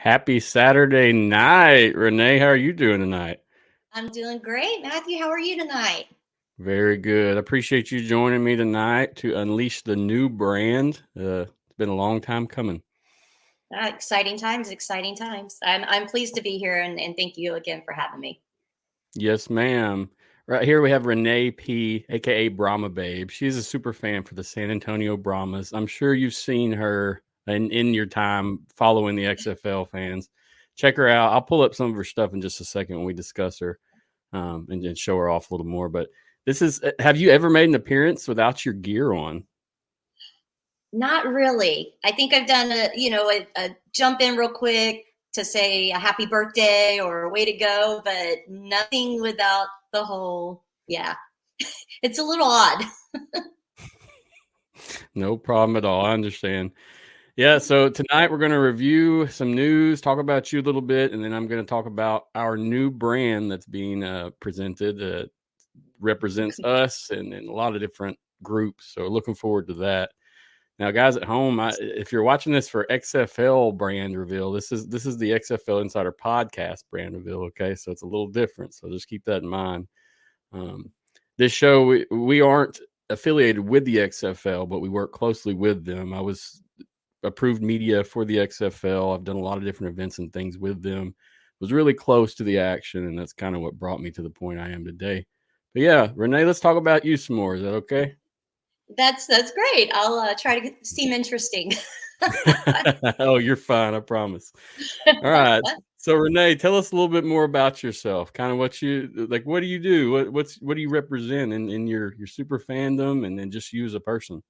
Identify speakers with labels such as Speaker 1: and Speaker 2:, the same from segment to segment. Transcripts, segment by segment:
Speaker 1: Happy Saturday night, Renay. How are you doing tonight?
Speaker 2: I'm doing great. Matthew, how are you tonight?
Speaker 1: Very good. I appreciate you joining me tonight to unleash the new brand. It's been a long time coming.
Speaker 2: Exciting times, exciting times. I'm pleased to be here and thank you again for having me.
Speaker 1: Yes, ma'am. Right here we have Renay P, aka Brahma Babe. She's a super fan for the San Antonio Brahmas. I'm sure you've seen her in your time following the XFL fans. Check her out. I'll pull up some of her stuff in just a second when we discuss her and show her off a little more. But have you ever made an appearance without your gear on?
Speaker 2: Not really. I think I've done a jump in real quick to say a happy birthday or a way to go, but nothing without the whole, yeah. It's a little odd.
Speaker 1: No problem at all. I understand. Yeah, so tonight we're going to review some news, talk about you a little bit, and then I'm going to talk about our new brand that's being presented. Represents us and a lot of different groups. So looking forward to that. Now, guys at home, if you're watching this for XFL brand reveal, this is the XFL Insider Podcast brand reveal. Okay, so it's a little different. So just keep that in mind. This show, we aren't affiliated with the XFL, but we work closely with them. I was approved media for the XFL. I've done a lot of different events and things with them. Was really close to the action, and that's kind of what brought me to the point I am today. But yeah, Renay, let's talk about you some more. Is that okay?
Speaker 2: That's great. I'll try to seem interesting.
Speaker 1: Oh, you're fine. I promise. All right. So Renay, tell us a little bit more about yourself. Kind of what you like. What do you do? What do you represent in your super fandom, and then just you as a person?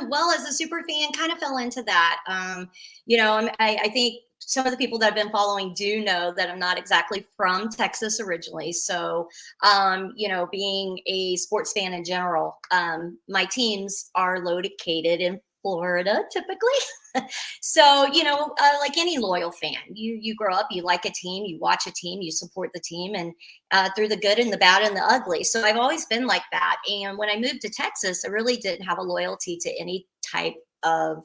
Speaker 2: Well, as a super fan, kind of fell into that. I think some of the people that have been following do know that I'm not exactly from Texas originally. So, being a sports fan in general, my teams are located in Florida typically. So, like any loyal fan, you grow up, you like a team, you watch a team, you support the team, and through the good and the bad and the ugly. So I've always been like that. And when I moved to Texas, I really didn't have a loyalty to any type of,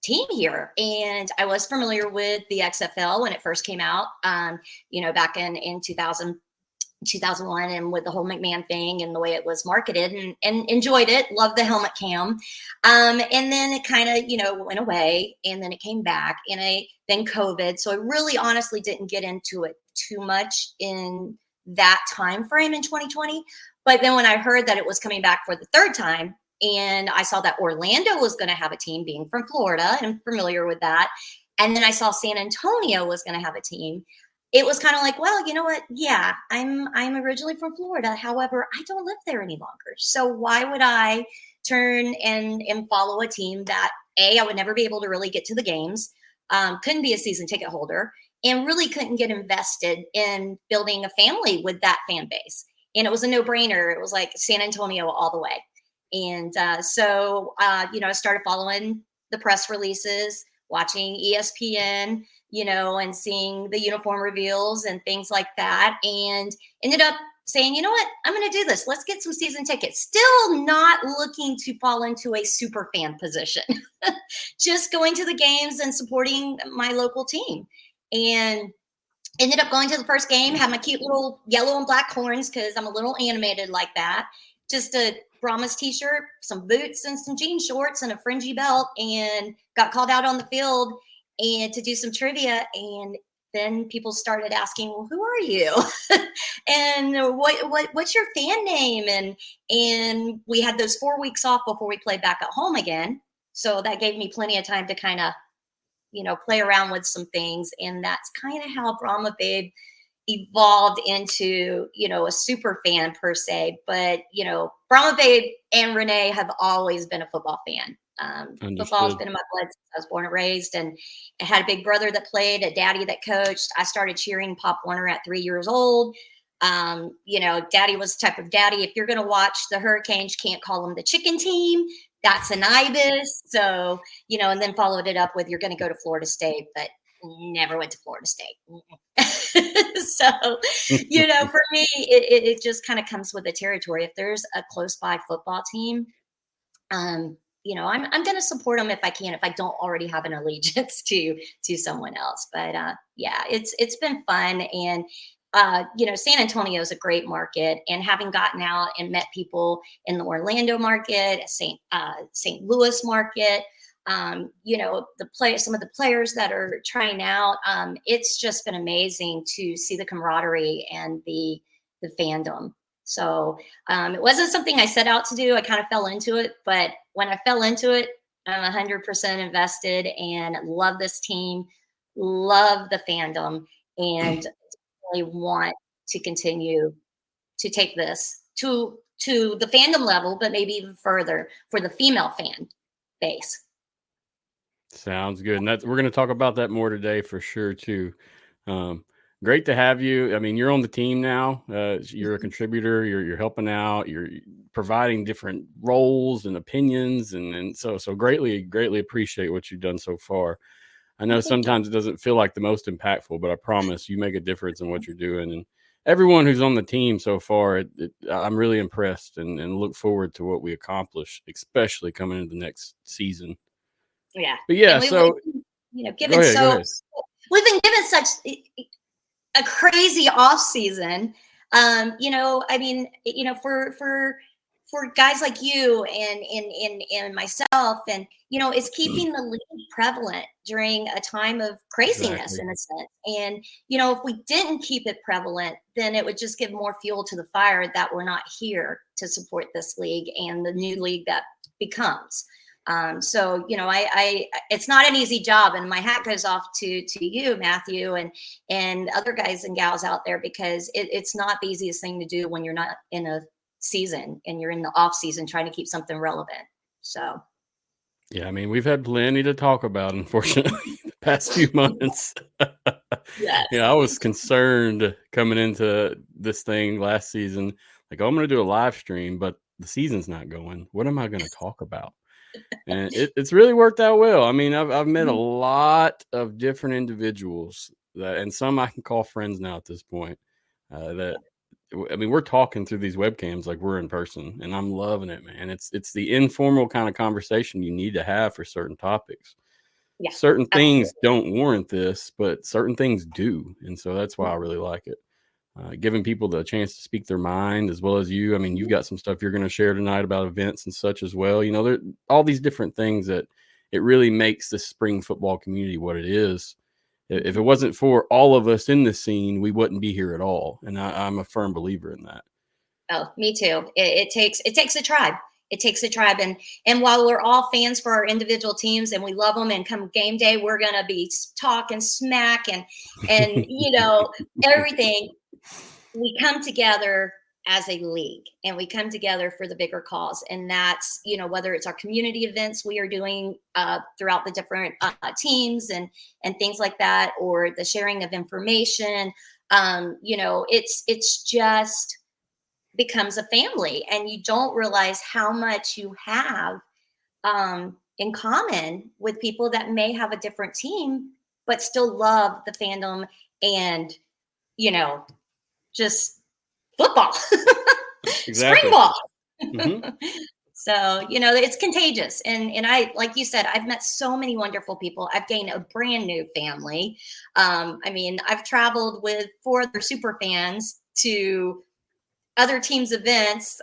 Speaker 2: team here. And I was familiar with the XFL when it first came out, back in 2001 and with the whole McMahon thing and the way it was marketed and enjoyed it, loved the helmet cam. And then it kind of, went away and then it came back then COVID. So I really honestly didn't get into it too much in that time frame in 2020. But then when I heard that it was coming back for the third time, and I saw that Orlando was going to have a team being from Florida, and I'm familiar with that. And then I saw San Antonio was going to have a team. It was kind of like, well, you know what? Yeah, I'm originally from Florida. However, I don't live there any longer. So why would I turn and follow a team that I would never be able to really get to the games, couldn't be a season ticket holder, and really couldn't get invested in building a family with that fan base. And it was a no-brainer. It was like San Antonio all the way. And I started following the press releases, watching ESPN, and seeing the uniform reveals and things like that, and ended up saying, you know what, I'm going to do this. Let's get some season tickets. Still not looking to fall into a super fan position, just going to the games and supporting my local team. And ended up going to the first game, had my cute little yellow and black horns because I'm a little animated like that. Just a Brahma's t-shirt, some boots and some jean shorts and a fringy belt, and got called out on the field and to do some trivia. And then people started asking, well, who are you? And what's your fan name? And we had those 4 weeks off before we played back at home again. So that gave me plenty of time to kind of, play around with some things. And that's kind of how Brahma Babe evolved into, a super fan per se. But, Brahma Babe and Renay have always been a football fan. Football's been in my blood since I was born and raised, and I had a big brother that played, a daddy that coached. I started cheering Pop Warner at 3 years old. Daddy was the type of daddy, if you're going to watch the Hurricanes, you can't call them the chicken team. That's an ibis. So, and then followed it up with, you're going to go to Florida State, but never went to Florida State. So, for me, it just kind of comes with the territory. If there's a close by football team, I'm going to support them if I can, if I don't already have an allegiance to someone else. But yeah, it's been fun. And San Antonio is a great market, and having gotten out and met people in the Orlando market, St. Louis market, some of the players that are trying out, it's just been amazing to see the camaraderie and the fandom. So it wasn't something I set out to do. I kind of fell into it, but when I fell into it, I'm 100% invested and love this team, love the fandom, and really want to continue to take this to the fandom level, but maybe even further for the female fan base.
Speaker 1: Sounds good. And we're going to talk about that more today for sure too. Great to have you. I mean, you're on the team now. You're a contributor. You're helping out. You're providing different roles and opinions, and so greatly appreciate what you've done so far. I know sometimes it doesn't feel like the most impactful, but I promise you make a difference in what you're doing. And everyone who's on the team so far, I'm really impressed and look forward to what we accomplish, especially coming into the next season.
Speaker 2: Yeah.
Speaker 1: But yeah, so
Speaker 2: we've been given such a crazy off season. For guys like you and myself, and it's keeping the league prevalent during a time of craziness. Exactly. In a sense. And if we didn't keep it prevalent, then it would just give more fuel to the fire that we're not here to support this league and the new league that becomes. It's not an easy job, and my hat goes off to you, Matthew, and other guys and gals out there, because it's not the easiest thing to do when you're not in a season and you're in the off season trying to keep something relevant. So.
Speaker 1: Yeah, I mean, we've had plenty to talk about, unfortunately, the past few months.
Speaker 2: Yes.
Speaker 1: I was concerned coming into this thing last season, like, I'm going to do a live stream, but the season's not going. What am I going to talk about? And it's really worked out well. I mean, I've met a lot of different individuals and some I can call friends now at this point. We're talking through these webcams like we're in person, and I'm loving it, man. It's the informal kind of conversation you need to have for certain topics.
Speaker 2: Yeah,
Speaker 1: certain things don't warrant this, but certain things do, and so that's why I really like it. Giving people the chance to speak their mind, as well as you. I mean, you've got some stuff you're going to share tonight about events and such as well. There all these different things that it really makes the spring football community what it is. If it wasn't for all of us in the scene, we wouldn't be here at all. And I'm a firm believer in that.
Speaker 2: Oh, me too. It takes a tribe. It takes a tribe. And while we're all fans for our individual teams and we love them, and come game day, we're going to be talking smack and everything. We come together as a league, and we come together for the bigger cause. And that's, whether it's our community events we are doing throughout the different teams and things like that, or the sharing of information, it's just becomes a family, and you don't realize how much you have in common with people that may have a different team, but still love the fandom and, just football,
Speaker 1: Exactly.
Speaker 2: Spring ball.
Speaker 1: Mm-hmm.
Speaker 2: So, it's contagious. And I, like you said, I've met so many wonderful people. I've gained a brand new family. I've traveled with 4 other super fans to other teams' events,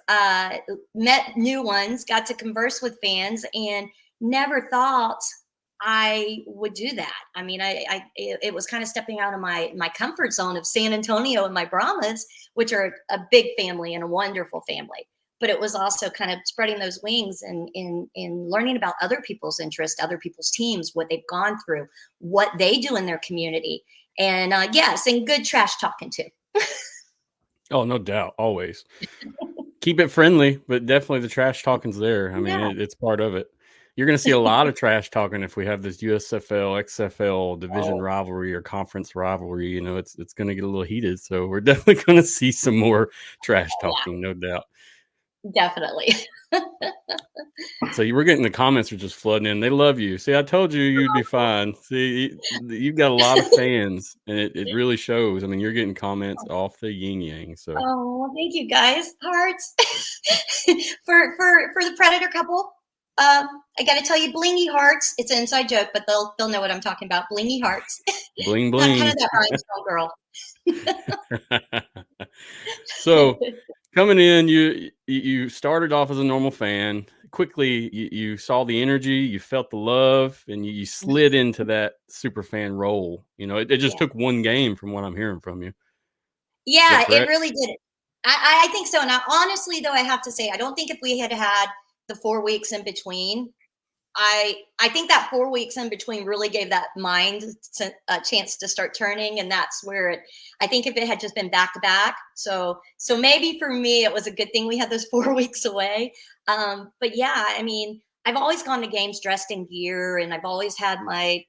Speaker 2: met new ones, got to converse with fans, and never thought I would do that. I mean, it was kind of stepping out of my comfort zone of San Antonio and my Brahmas, which are a big family and a wonderful family. But it was also kind of spreading those wings and in learning about other people's interests, other people's teams, what they've gone through, what they do in their community. And yes, and good trash talking too.
Speaker 1: Oh, no doubt. Always. Keep it friendly, but definitely the trash talking's there. I mean, it's part of it. You're going to see a lot of trash talking if we have this USFL, XFL division rivalry or conference rivalry. It's going to get a little heated. So we're definitely going to see some more trash talking, no doubt.
Speaker 2: Definitely.
Speaker 1: So you were getting the comments are just flooding in. They love you. See, I told you you'd be fine. See, you've got a lot of fans, and it really shows. I mean, you're getting comments off the yin yang. So
Speaker 2: thank you guys. Hearts for the Predator couple. I got to tell you, blingy hearts. It's an inside joke, but they'll know what I'm talking about. Blingy hearts.
Speaker 1: Bling
Speaker 2: I'm kind
Speaker 1: bling.
Speaker 2: of that rhinestone girl.
Speaker 1: So coming in, you started off as a normal fan. Quickly, you saw the energy, you felt the love, and you slid into that super fan role. It just
Speaker 2: Yeah.
Speaker 1: took one game from what I'm hearing from you. Is
Speaker 2: Yeah,
Speaker 1: that
Speaker 2: it
Speaker 1: correct?
Speaker 2: really did. I think so. Now, honestly, though, I have to say, I don't think if we had had the 4 weeks in between, I think that 4 weeks in between really gave that mind a chance to start turning, and that's where I think if it had just been back to back, so maybe for me it was a good thing we had those 4 weeks away. But yeah, I mean, I've always gone to games dressed in gear, and I've always had my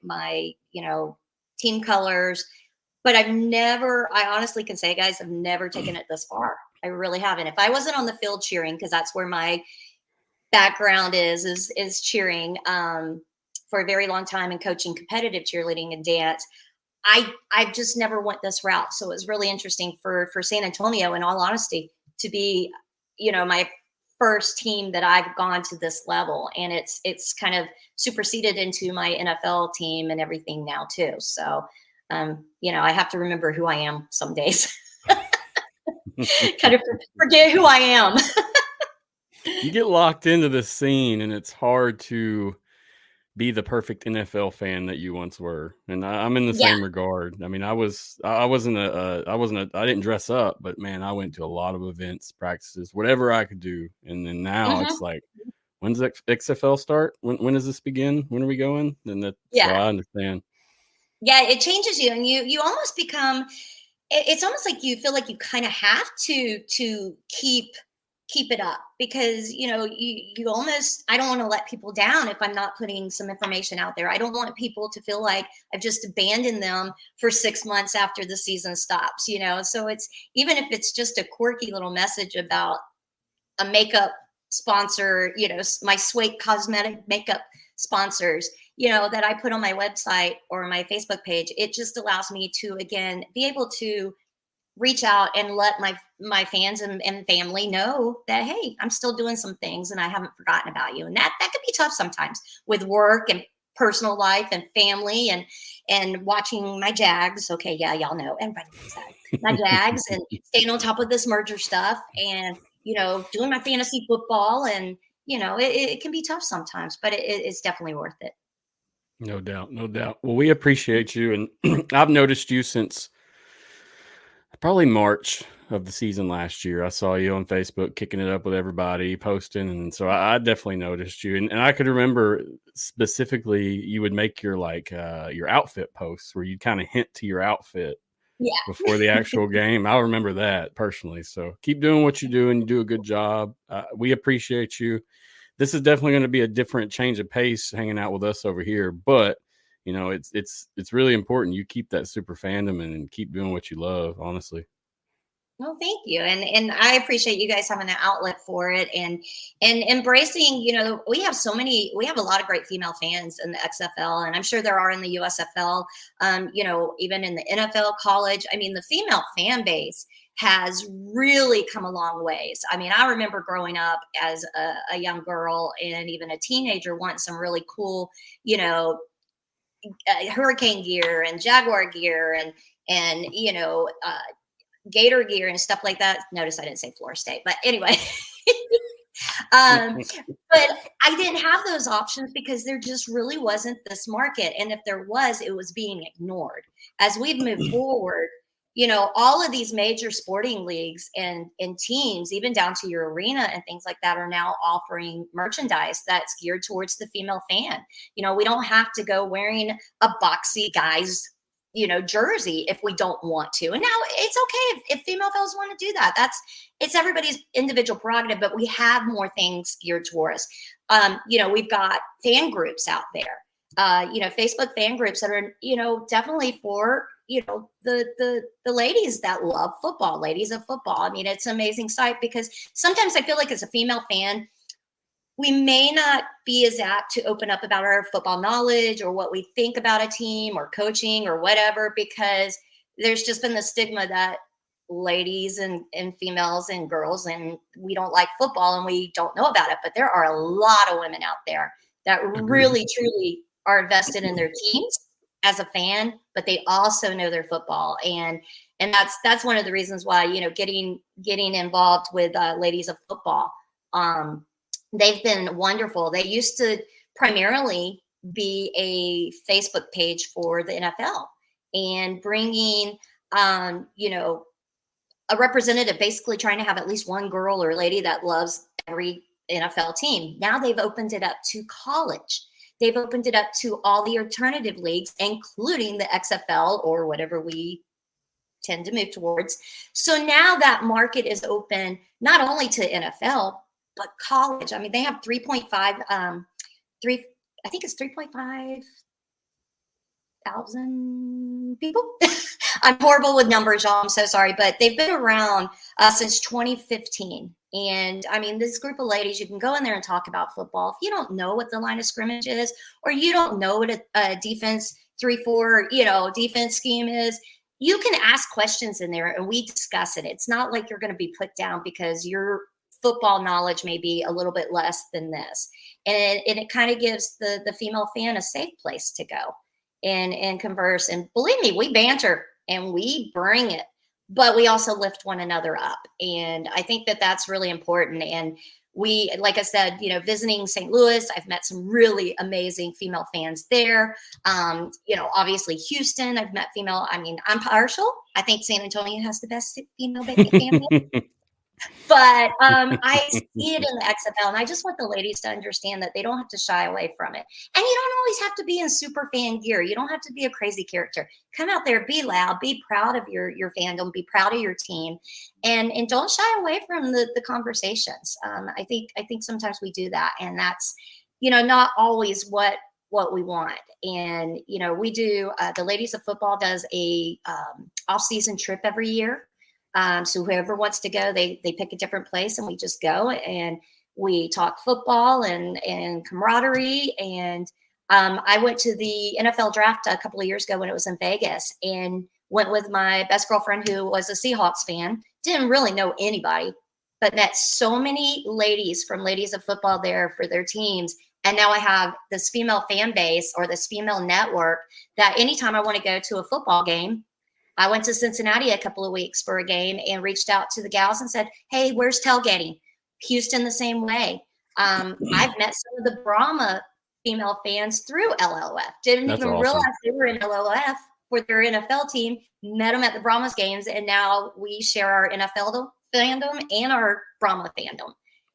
Speaker 2: team colors, but I honestly can say, guys, I've never taken it this far. I really haven't. If I wasn't on the field cheering, because that's where my background is cheering, for a very long time and coaching competitive cheerleading and dance. I just never went this route. So it was really interesting for San Antonio, in all honesty, to be, my first team that I've gone to this level. And it's kind of superseded into my NFL team and everything now too. So I have to remember who I am some days. Kind of forget who I am.
Speaker 1: You get locked into this scene, and it's hard to be the perfect NFL fan that you once were. And I'm in the
Speaker 2: Yeah.
Speaker 1: same regard. I mean, I didn't dress up, but man, I went to a lot of events, practices, whatever I could do. And then now
Speaker 2: Mm-hmm.
Speaker 1: it's like, when's XFL start? When does this begin? When are we going? So
Speaker 2: Yeah.
Speaker 1: I understand.
Speaker 2: Yeah, it changes you, and you almost become, it's almost like you feel like you kind of have to keep it up, because you almost, I don't want to let people down if I'm not putting some information out there. I don't want people to feel like I've just abandoned them for 6 months after the season stops. So it's, even if it's just a quirky little message about a makeup sponsor, my Swake cosmetic makeup sponsors, that I put on my website or my Facebook page, it just allows me to, again, be able to reach out and let my fans and family know that, hey, I'm still doing some things and I haven't forgotten about you. And that could be tough sometimes with work and personal life and family and watching my Jags. Okay, yeah, y'all know, everybody knows that. My Jags, and staying on top of this merger stuff, and doing my fantasy football, and it can be tough sometimes, but it's definitely worth it.
Speaker 1: No doubt. No doubt. Well, we appreciate you. And I've noticed you since probably March of the season last year. I saw you on Facebook kicking it up with everybody, posting. And so I definitely noticed you. And I could remember specifically you would make your your outfit posts where you'd kind of hint to your outfit before the actual game. I remember that personally. So keep doing what you do, and you do a good job. We appreciate you. This is definitely going to be a different change of pace hanging out with us over here, but it's really important you keep that super fandom and keep doing what you love, honestly.
Speaker 2: Well, thank you, and I appreciate you guys having an outlet for it, and embracing. We have a lot of great female fans in the XFL, and I'm sure there are in the USFL. Even in the NFL, college. I mean, the female fan base has really come a long ways. I mean, I remember growing up as a young girl and even a teenager wanting some really cool, hurricane gear and Jaguar gear and Gator gear and stuff like that. Notice I didn't say Florida State, but anyway. um, but I didn't have those options because there just really wasn't this market. And if there was, it was being ignored. As we've moved forward, all of these major sporting leagues and teams, even down to your arena and things like that, are now offering merchandise that's geared towards the female fan. We don't have to go wearing a boxy guy's jersey if we don't want to. And now it's okay if female fellas want to do that. It's everybody's individual prerogative, but we have more things geared towards us. We've got fan groups out there, Facebook fan groups that are, definitely for, the ladies that love football, ladies of football. I mean, it's an amazing sight, because sometimes I feel like as a female fan, we may not be as apt to open up about our football knowledge or what we think about a team or coaching or whatever, because there's just been the stigma that ladies and females and girls, and we don't like football and we don't know about it. But there are a lot of women out there that
Speaker 1: Agreed.
Speaker 2: really, truly are invested in their teams as a fan, but they also know their football. And that's one of the reasons why, getting involved with Ladies of Football. They've been wonderful. They used to primarily be a Facebook page for the NFL, and bringing, a representative, basically trying to have at least one girl or lady that loves every NFL team. Now they've opened it up to college. They've opened it up to all the alternative leagues, including the XFL or whatever we tend to move towards. So now that market is open not only to NFL, but college. I mean, they have 3.5, I think it's 3.5 thousand people. I'm horrible with numbers, y'all. I'm so sorry, but they've been around since 2015. And I mean, this group of ladies, you can go in there and talk about football. If you don't know what the line of scrimmage is, or you don't know what a defense 3-4, defense scheme is, you can ask questions in there and we discuss it. It's not like you're going to be put down because your football knowledge may be a little bit less than this. And it kind of gives the female fan a safe place to go and converse. And believe me, we banter and we bring it, but we also lift one another up. And I think that that's really important. And we, like I said, visiting St. Louis, I've met some really amazing female fans there. Obviously Houston, I've met female. I mean, I'm partial. I think San Antonio has the best female family. But I see it in the XFL, and I just want the ladies to understand that they don't have to shy away from it. And you don't always have to be in super fan gear. You don't have to be a crazy character. Come out there, be loud, be proud of your fandom, be proud of your team, and don't shy away from the conversations. I think sometimes we do that, and that's not always what we want. And we do. The Ladies of Football does a off-season trip every year. So whoever wants to go, they pick a different place and we just go and we talk football and camaraderie. And I went to the NFL draft a couple of years ago when it was in Vegas, and went with my best girlfriend who was a Seahawks fan. Didn't really know anybody, but met so many ladies from Ladies of Football there for their teams. And now I have this female fan base, or this female network, that anytime I want to go to a football game, I went to Cincinnati a couple of weeks for a game and reached out to the gals and said, hey, where's tailgating? Houston, the same way. I've met some of the Brahma female fans through LLF. Didn't
Speaker 1: That's
Speaker 2: even
Speaker 1: awesome.
Speaker 2: realize they were in LLF for their NFL team. Met them at the Brahma's games, and now we share our NFL fandom and our Brahma fandom.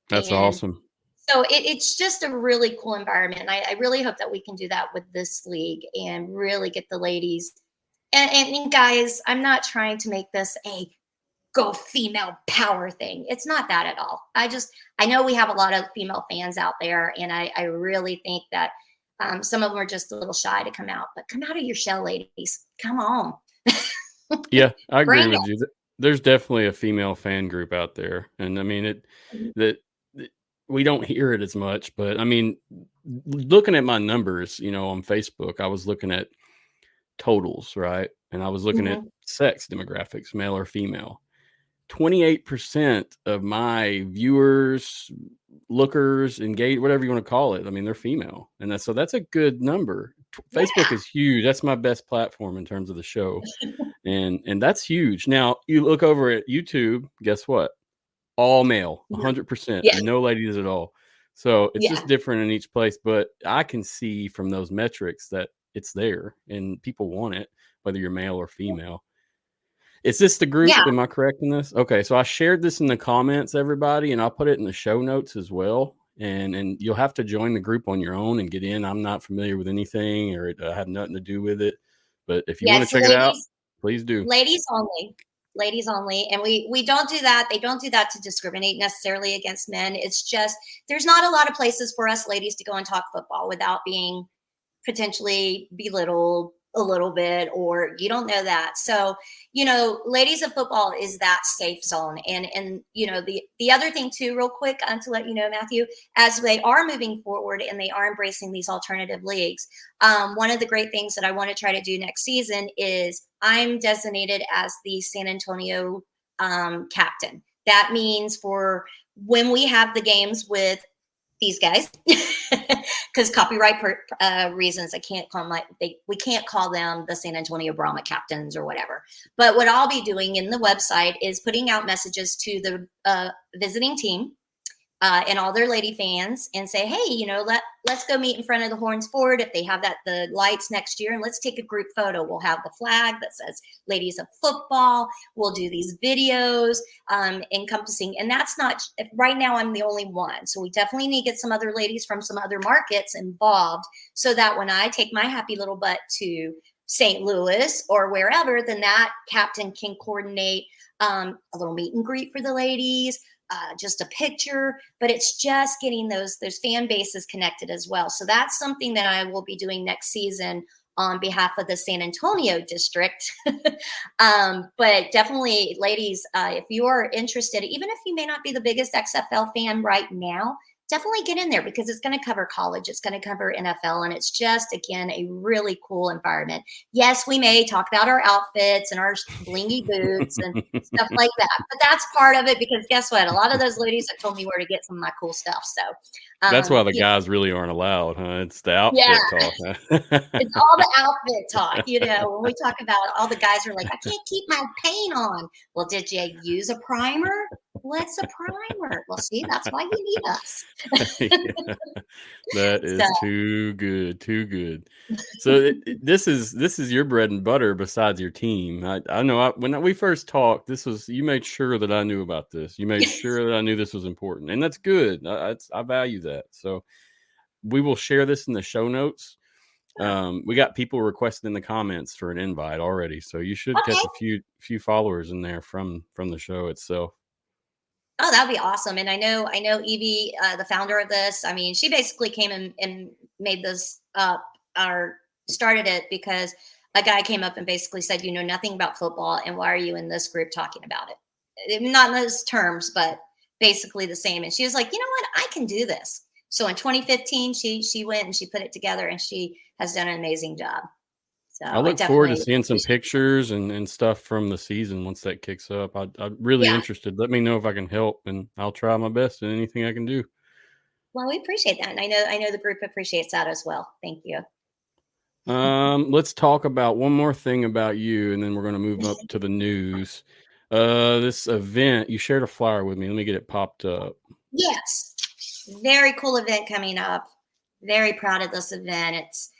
Speaker 1: That's awesome.
Speaker 2: So it's just a really cool environment. And I really hope that we can do that with this league and really get the ladies. And guys, I'm not trying to make this a go female power thing. It's not that at all. I know we have a lot of female fans out there, and I really think that some of them are just a little shy to come out. But come out of your shell, ladies. Come on.
Speaker 1: Yeah, I agree with you. There's definitely a female fan group out there, and I mean we don't hear it as much. But I mean, looking at my numbers, on Facebook, I was looking at totals, right? And I was looking at sex demographics, male or female. 28% of my viewers, lookers, engaged, whatever you want to call it, I mean, they're female. And that's a good number. Facebook is huge. That's my best platform in terms of the show. and that's huge. Now, you look over at YouTube, guess what? All male, 100%, no ladies at all. So it's just different in each place. But I can see from those metrics that it's there and people want it, whether you're male or female. Is this the group? Am I correct in this? Okay. So I shared this in the comments, everybody, and I'll put it in the show notes as well. And you'll have to join the group on your own and get in. I'm not familiar with anything, or I have nothing to do with it. But if you want to check it out, please do.
Speaker 2: Ladies only. And we don't do that. They don't do that to discriminate necessarily against men. It's just, there's not a lot of places for us ladies to go and talk football without being potentially belittled a little bit, or you don't know that. So, Ladies of Football is that safe zone. And the other thing too, real quick, to let you know, Matthew, as they are moving forward and they are embracing these alternative leagues, one of the great things that I want to try to do next season is I'm designated as the San Antonio captain. That means for when we have the games with these guys, because copyright reasons, I can't call we can't call them the San Antonio Brahma captains or whatever. But what I'll be doing in the website is putting out messages to the visiting team and all their lady fans and say, hey, you know, let's go meet in front of the Horns Ford if they have the lights next year, and let's take a group photo. We'll have the flag that says Ladies of Football. We'll do these videos encompassing, and that's not, right now I'm the only one. So we definitely need to get some other ladies from some other markets involved so that when I take my happy little butt to St. Louis or wherever, then that captain can coordinate a little meet and greet for the ladies, just a picture, but it's just getting those fan bases connected as well. So that's something that I will be doing next season on behalf of the San Antonio district. But definitely, ladies, if you are interested, even if you may not be the biggest XFL fan right now, definitely get in there because it's going to cover college, it's going to cover NFL, and it's just, again, a really cool environment. Yes, we may talk about our outfits and our blingy boots and stuff like that, but that's part of it because guess what? A lot of those ladies have told me where to get some of my cool stuff. So
Speaker 1: that's why the guys really aren't allowed, huh? It's the outfit talk. Huh?
Speaker 2: It's all the outfit talk. You know, when we talk about it, all the guys are like, I can't keep my paint on. Well, did you use a primer? What's a primer? Well, see, that's why you need us.
Speaker 1: Yeah, that is too good, too good. So this is your bread and butter besides your team. I know when we first talked, you made sure that I knew about this. You made sure that I knew this was important, and that's good. I value that. So we will share this in the show notes. We got people requesting in the comments for an invite already, so you should catch a few followers in there from the show itself.
Speaker 2: Oh, that'd be awesome. And I know Evie, the founder of this, I mean, she basically came and made this up or started it because a guy came up and basically said, you know nothing about football, and why are you in this group talking about it? Not in those terms, but basically the same. And she was like, you know what? I can do this. So in 2015, she went and she put it together, and she has done an amazing job. So
Speaker 1: I look forward to seeing some pictures and stuff from the season once that kicks up. I'm really interested. Let me know if I can help, and I'll try my best in anything I can do.
Speaker 2: Well, we appreciate that, and I know the group appreciates that as well. Thank you.
Speaker 1: Let's talk about one more thing about you, and then we're going to move up to the news. This event, you shared a flyer with me. Let me get it popped up.
Speaker 2: Yes, very cool event coming up. Very proud of this event. It's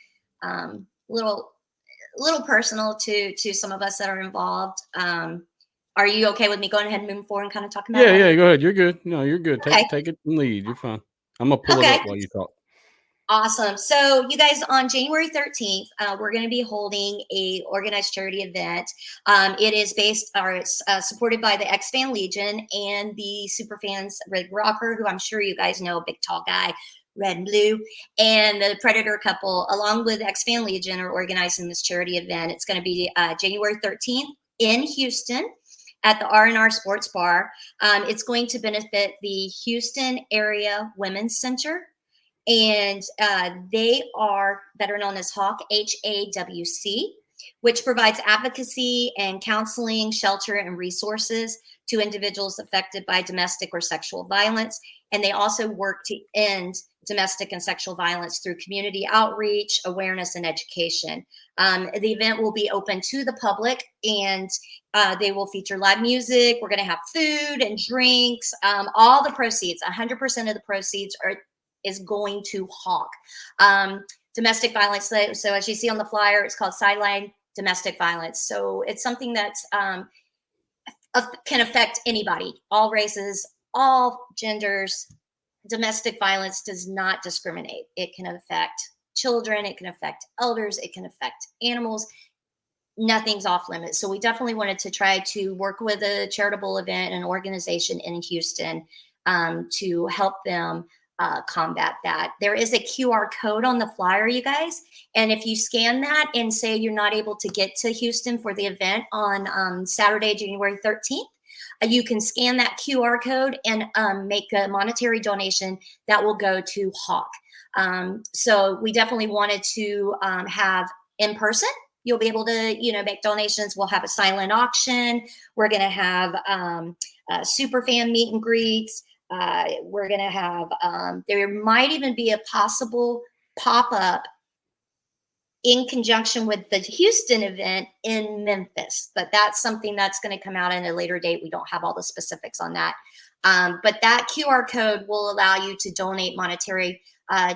Speaker 2: little personal to some of us that are involved. Are you okay with me going ahead and moving forward and kind of talking about it?
Speaker 1: Yeah, go ahead. You're good. No, you're good. Take it and lead. You're fine. I'm going to pull it up while you talk.
Speaker 2: Awesome. So you guys, on January 13th, we're going to be holding a organized charity event. It is it's supported by the XFan Legion and the Superfans Red Rocker, who I'm sure you guys know, a big tall guy, red and blue, and the Predator couple, along with XFan Legion, are organizing this charity event. It's going to be January 13th in Houston at the R&R Sports Bar. It's going to benefit the Houston Area Women's Center, and they are better known as HAWC, HAWC, which provides advocacy and counseling, shelter, and resources to individuals affected by domestic or sexual violence. And they also work to end domestic and sexual violence through community outreach, awareness, and education. The event will be open to the public, and they will feature live music. We're going to have food and drinks. All the proceeds, 100% of the proceeds is going to HAWC. Domestic violence. So as you see on the flyer, it's called Sideline Domestic Violence. So it's something that's can affect anybody, all races, all genders. Domestic violence does not discriminate. It can affect children. It can affect elders. It can affect animals. Nothing's off limits. So we definitely wanted to try to work with a charitable event and organization in Houston to help them combat that. There is a QR code on the flyer, you guys. And if you scan that and say you're not able to get to Houston for the event on Saturday, January 13th, you can scan that QR code and make a monetary donation that will go to HAWC. So we definitely wanted to have in person you'll be able to, make donations. We'll have a silent auction. We're going to have super fan meet and greets. We're going to have, there might even be a possible pop-up in conjunction with the Houston event in Memphis, but that's something that's going to come out in a later date. We don't have all the specifics on that. But that QR code will allow you to donate monetary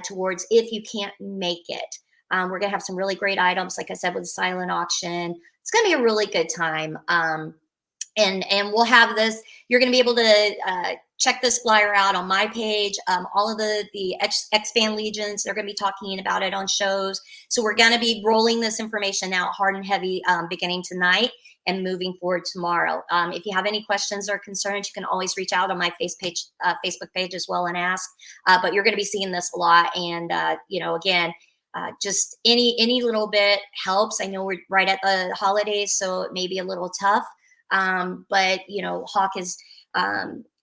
Speaker 2: towards if you can't make it. We're going to have some really great items, like I said, with a silent auction. It's going to be a really good time. And we'll have this, you're going to be able to check this flyer out on my page. All of the X-Fan Legions, they're going to be talking about it on shows. So we're going to be rolling this information out hard and heavy beginning tonight and moving forward tomorrow. If you have any questions or concerns, you can always reach out on my Facebook page as well and ask. But you're going to be seeing this a lot. And, again, just any little bit helps. I know we're right at the holidays, so it may be a little tough. But Hawk is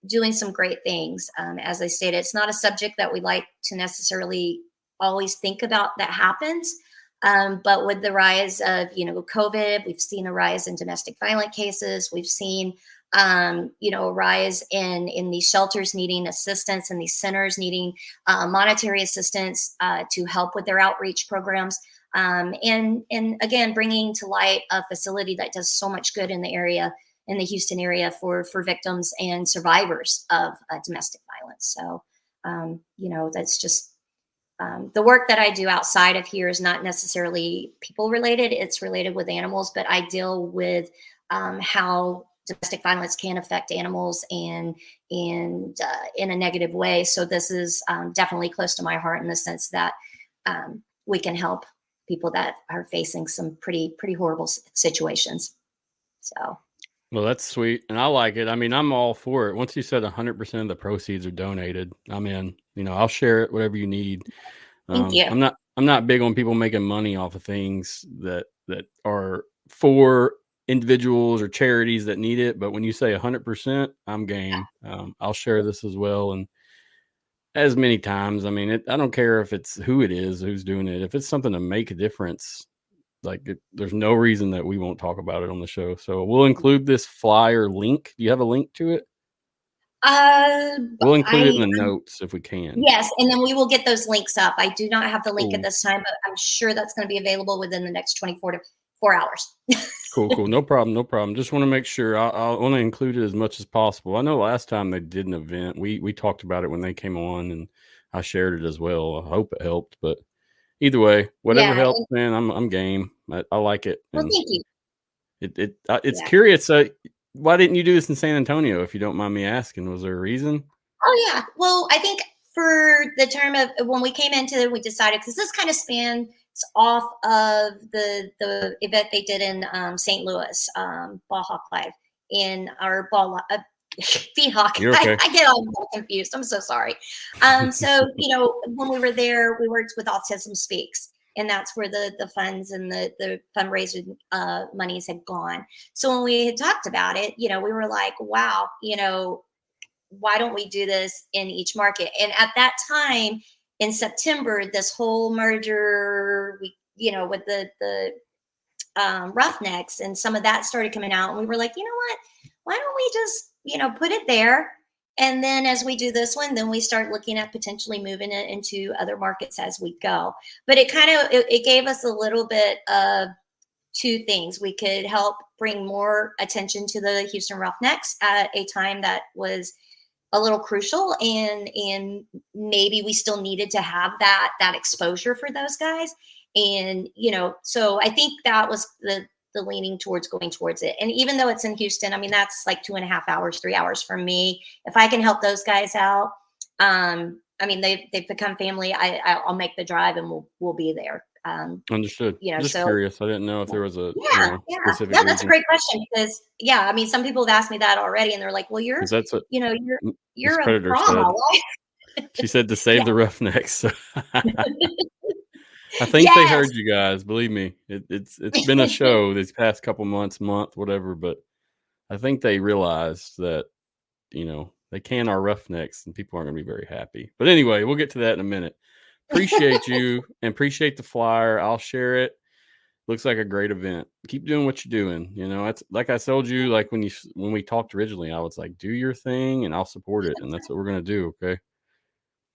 Speaker 2: doing some great things. As I stated, it's not a subject that we like to necessarily always think about that happens. But with the rise of, COVID, we've seen a rise in domestic violence cases. We've seen, a rise in these shelters needing assistance and these centers needing monetary assistance to help with their outreach programs. And again, bringing to light a facility that does so much good in the area, in the Houston area for victims and survivors of domestic violence. So, that's just the work that I do outside of here is not necessarily people related. It's related with animals, but I deal with how domestic violence can affect animals and in a negative way. So this is definitely close to my heart in the sense that we can help people that are facing some pretty horrible situations. So.
Speaker 1: Well, that's sweet. And I like it. I mean, I'm all for it. Once you said 100% of the proceeds are donated, I'm in. I'll share it, whatever you need.
Speaker 2: Thank you.
Speaker 1: I'm not big on people making money off of things that are for individuals or charities that need it. But when you say 100%, I'm game. I'll share this as well. And as many times, I mean, I don't care if it's who it is, who's doing it. If it's something to make a difference, there's no reason that we won't talk about it on the show. So we'll include this flyer link. Do you have a link to it? We'll include it in the notes if we can.
Speaker 2: Yes, and then we will get those links up. I do not have the link at this time, but I'm sure that's going to be available within the next 24 to 4 hours.
Speaker 1: Cool. No problem. Just want to make sure. I want to include it as much as possible. I know last time they did an event, we talked about it when they came on, and I shared it as well. I hope it helped, but either way, whatever helps, man. I'm game. I like it.
Speaker 2: Well, thank you.
Speaker 1: It's curious. Why didn't you do this in San Antonio? If you don't mind me asking, was there a reason?
Speaker 2: Oh yeah. Well, I think for the term of when we came into it, we decided because this kind of spans off of the event they did in St. Louis, Ball Hawk Live in our ball. Hawk.
Speaker 1: Okay.
Speaker 2: I get all confused. I'm so sorry. So, when we were there, we worked with Autism Speaks, and that's where the funds and the fundraising monies had gone. So when we had talked about it, we were like, wow, why don't we do this in each market? And at that time in September, this whole merger, with the Roughnecks and some of that started coming out. And we were like, you know what? Why don't we just, put it there? And then as we do this one, then we start looking at potentially moving it into other markets as we go. But it gave us a little bit of two things. We could help bring more attention to the Houston Roughnecks at a time that was a little crucial, and maybe we still needed to have that exposure for those guys. And, so I think that was the leaning towards going towards it. And even though it's in Houston, I mean, that's like 2.5 hours, 3 hours from me. If I can help those guys out, I mean, they've become family. I'll make the drive and we'll be there.
Speaker 1: Understood. Just curious. I didn't know if there was a specific
Speaker 2: that's
Speaker 1: reason.
Speaker 2: a great question because I mean, some people have asked me that already, and they're like, "Well, you're a Brahma."
Speaker 1: She said to save the Roughnecks. So. I think they heard you guys. Believe me, it's been a show these past couple month, whatever. But I think they realized that they can our Roughnecks, and people aren't going to be very happy. But anyway, we'll get to that in a minute. Appreciate you and appreciate the flyer. I'll share it. looks like a great event. Keep doing what you're doing. You know, it's like I told you, like when we talked originally, I was like, do your thing and I'll support it. And that's what we're going to do. Okay.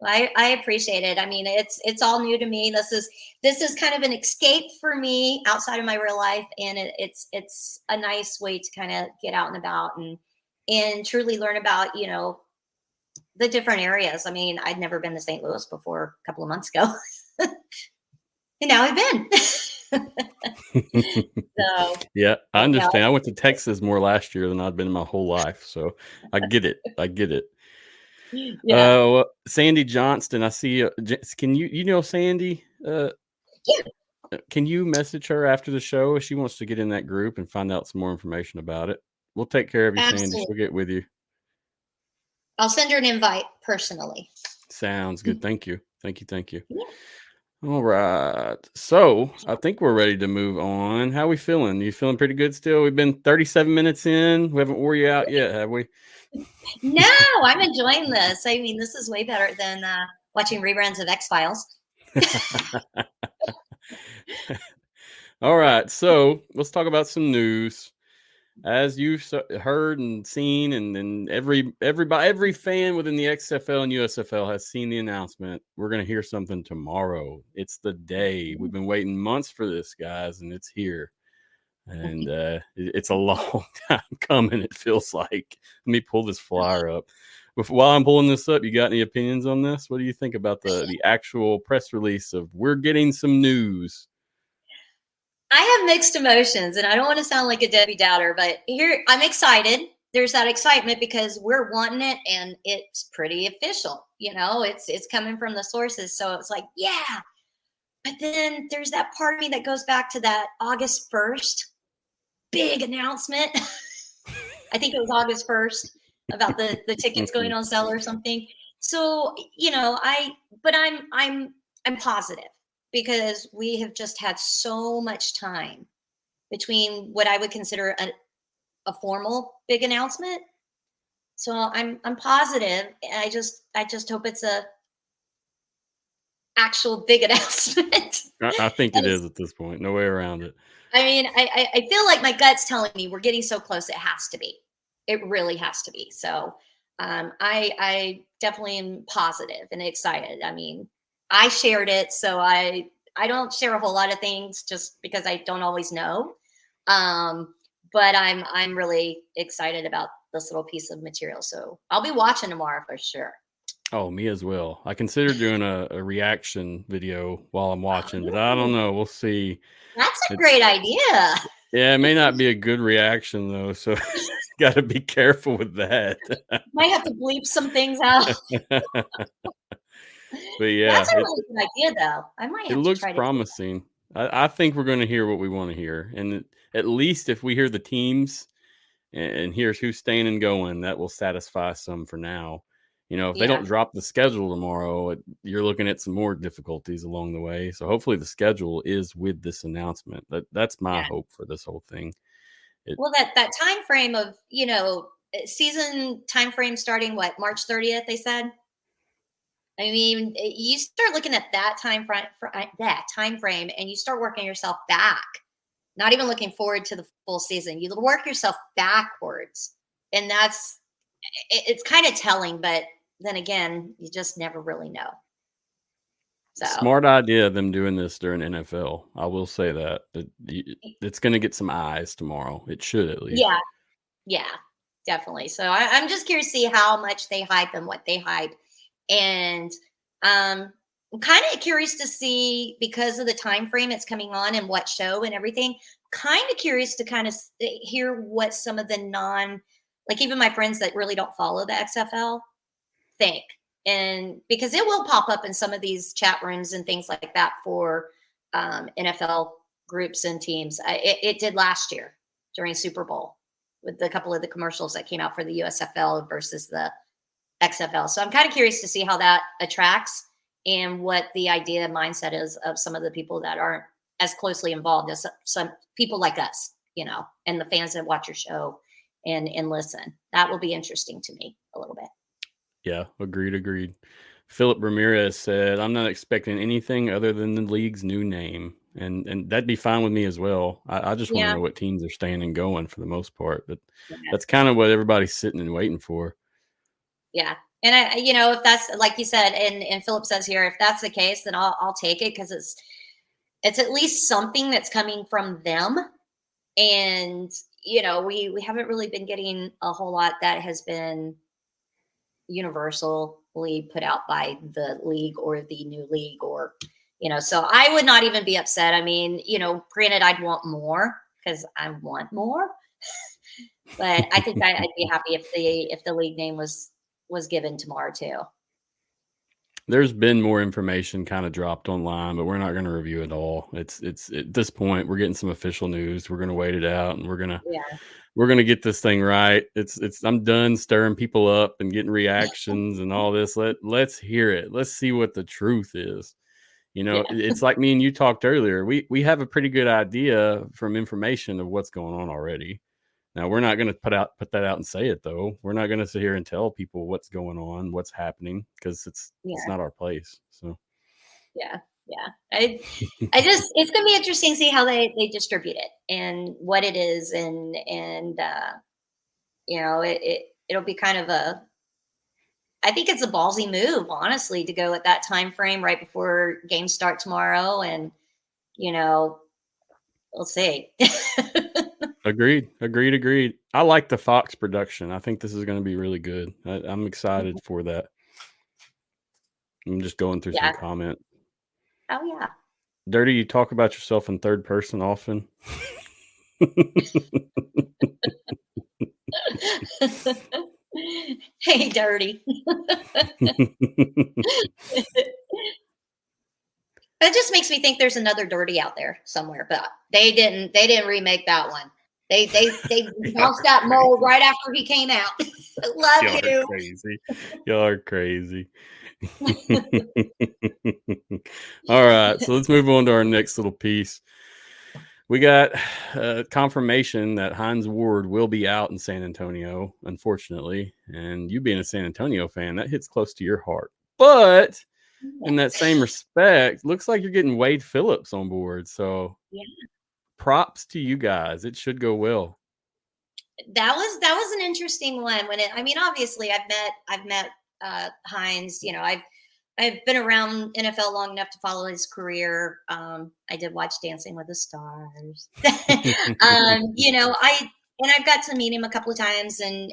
Speaker 2: I appreciate it. I mean, it's all new to me. This is kind of an escape for me outside of my real life, and it's a nice way to kind of get out and about and truly learn about the different areas. I mean, I'd never been to St. Louis before a couple of months ago, and now I've been. So
Speaker 1: Yeah, I
Speaker 2: yeah,
Speaker 1: understand. I went to Texas more last year than I'd been in my whole life. So I get it. I get it.
Speaker 2: yeah.
Speaker 1: Sandy Johnston, I see. Can you know Sandy? Can you message her after the show if she wants to get in that group and find out some more information about it? We'll take care of you, Sandy.
Speaker 2: Absolutely.
Speaker 1: She'll get with you.
Speaker 2: I'll send her an invite personally.
Speaker 1: Sounds good. Thank you. Thank you. Thank you.
Speaker 2: Yeah.
Speaker 1: All right. So I think we're ready to move on. How we feeling? You feeling pretty good still? We've been 37 minutes in. We haven't wore you out yet, have we?
Speaker 2: No, I'm enjoying this. I mean, this is way better than watching rebrands of X-Files.
Speaker 1: All right. So let's talk about some news. As you've heard and seen, and every fan within the XFL and USFL has seen the announcement. We're going to hear something tomorrow. It's the day. We've been waiting months for this, guys, and it's here. And it's a long time coming, it feels like. Let me pull this flyer up. While I'm pulling this up, you got any opinions on this? What do you think about the actual press release of we're getting some news?
Speaker 2: I have mixed emotions, and I don't want to sound like a Debbie Downer, but here I'm excited. There's that excitement because we're wanting it, and it's pretty official. It's coming from the sources, so it's like, yeah. But then there's that part of me that goes back to that August 1st big announcement. I think it was August 1st about the tickets going on sale or something. So I'm positive, because we have just had so much time between what I would consider a formal big announcement. So I'm positive. I just hope it's a actual big announcement.
Speaker 1: I think it is at this point. No way around it.
Speaker 2: I mean, I feel like my gut's telling me we're getting so close. It has to be. It really has to be. So I definitely am positive and excited. I mean, I shared it, so I don't share a whole lot of things just because I don't always know. But I'm really excited about this little piece of material. So I'll be watching tomorrow for sure.
Speaker 1: Oh, me as well. I consider doing a reaction video while I'm watching, but I don't know. We'll see.
Speaker 2: That's a great idea.
Speaker 1: Yeah, it may not be a good reaction though, so got to be careful with that.
Speaker 2: Might have to bleep some things out.
Speaker 1: But yeah,
Speaker 2: that's a really good idea, though. I might have
Speaker 1: it
Speaker 2: to
Speaker 1: looks
Speaker 2: try
Speaker 1: promising. I think we're going to hear what we want to hear, and at least if we hear the teams and here's who's staying and going, that will satisfy some for now. If they don't drop the schedule tomorrow, you're looking at some more difficulties along the way. So hopefully the schedule is with this announcement. That's my hope for this whole thing.
Speaker 2: Well, that time frame of season time frame starting March 30th, they said. I mean, you start looking at that time frame, and you start working yourself back. Not even looking forward to the full season. You work yourself backwards, and it's kind of telling. But then again, you just never really know. So
Speaker 1: smart idea them doing this during NFL. I will say that it's going to get some eyes tomorrow. It should at least.
Speaker 2: Yeah, definitely. So I'm just curious to see how much they hype and what they hype, and I'm kind of curious to see, because of the time frame it's coming on and what show and everything. Kind of curious to kind of hear what some of the even my friends that really don't follow the XFL think. And because it will pop up in some of these chat rooms and things like that for NFL groups and teams. It did last year during Super Bowl with a couple of the commercials that came out for the USFL versus the XFL. So I'm kind of curious to see how that attracts and what the idea mindset is of some of the people that aren't as closely involved as some people like us, and the fans that watch your show and listen. That will be interesting to me a little bit.
Speaker 1: Yeah, agreed. Philip Ramirez said, I'm not expecting anything other than the league's new name. and that'd be fine with me as well. I just want to
Speaker 2: Yeah.
Speaker 1: know what teams are staying and going for the most part, but
Speaker 2: Yeah.
Speaker 1: that's kind of what everybody's sitting and waiting for.
Speaker 2: Yeah. And if that's like you said, and Phillips says here, if that's the case, then I'll take it, because it's at least something that's coming from them. And, we haven't really been getting a whole lot that has been universally put out by the league or the new league, or, so I would not even be upset. I mean, granted, I'd want more, because I want more, but I think I'd be happy if the league name was given tomorrow too.
Speaker 1: There's been more information kind of dropped online, but we're not going to review it all. It's at this point, we're getting some official news. We're going to wait it out, and we're going to get this thing right. I'm done stirring people up and getting reactions and all this. Let's hear it. Let's see what the truth is. It's like me and you talked earlier. We have a pretty good idea from information of what's going on already. Now, we're not going to put that out and say it, though. We're not going to sit here and tell people what's going on, what's happening, because it's not our place. So,
Speaker 2: yeah. I just, it's going to be interesting to see how they distribute it and what it is, and it'll be kind of I think it's a ballsy move, honestly, to go at that time frame right before games start tomorrow, and we'll see.
Speaker 1: Agreed. I like the Fox production. I think this is going to be really good. I'm excited for that. I'm just going through some comments.
Speaker 2: Oh, yeah.
Speaker 1: Dirty, you talk about yourself in third person often.
Speaker 2: Hey, Dirty. That just makes me think there's another Dirty out there somewhere, but they didn't remake that one. They bounced that mold right after he came out. Love
Speaker 1: Y'all are crazy. Y'all are crazy. All right, so let's move on to our next little piece. We got confirmation that Hines Ward will be out in San Antonio, unfortunately. And you being a San Antonio fan, that hits close to your heart. But in that same respect, looks like you're getting Wade Phillips on board. So props to you guys. It should go well.
Speaker 2: That was an interesting one. Obviously I've met Hines. I've been around NFL long enough to follow his career. I did watch Dancing with the Stars. I've got to meet him a couple of times, and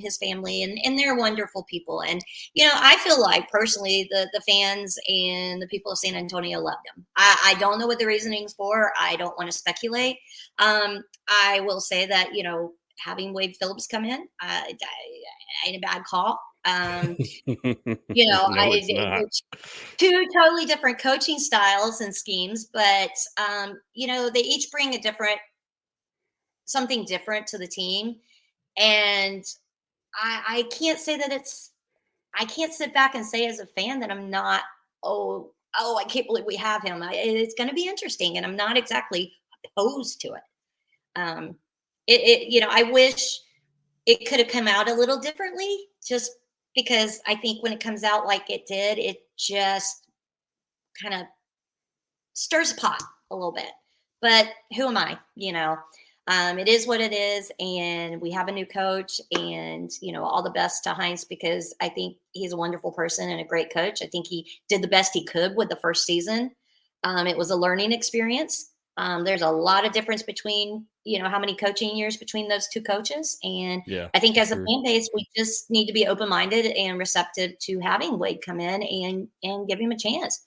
Speaker 2: his family, and they're wonderful people. And, I feel like personally the fans and the people of San Antonio love him. I don't know what the reasoning's for. I don't want to speculate. I will say that, having Wade Phillips come in, ain't a bad call.
Speaker 1: No,
Speaker 2: two totally different coaching styles and schemes, but they each bring something different to the team. And I can't say that I can't sit back and say as a fan that I'm not, I can't believe we have him. It's going to be interesting, and I'm not exactly opposed to it. I wish it could have come out a little differently, just because I think when it comes out like it did, it just kind of stirs the pot a little bit. But who am I? It is what it is, and we have a new coach, and all the best to Hines, because I think he's a wonderful person and a great coach. I think he did the best he could with the first season. It was a learning experience. There's a lot of difference between how many coaching years between those two coaches, and I think as a fan base, we just need to be open-minded and receptive to having Wade come in and give him a chance.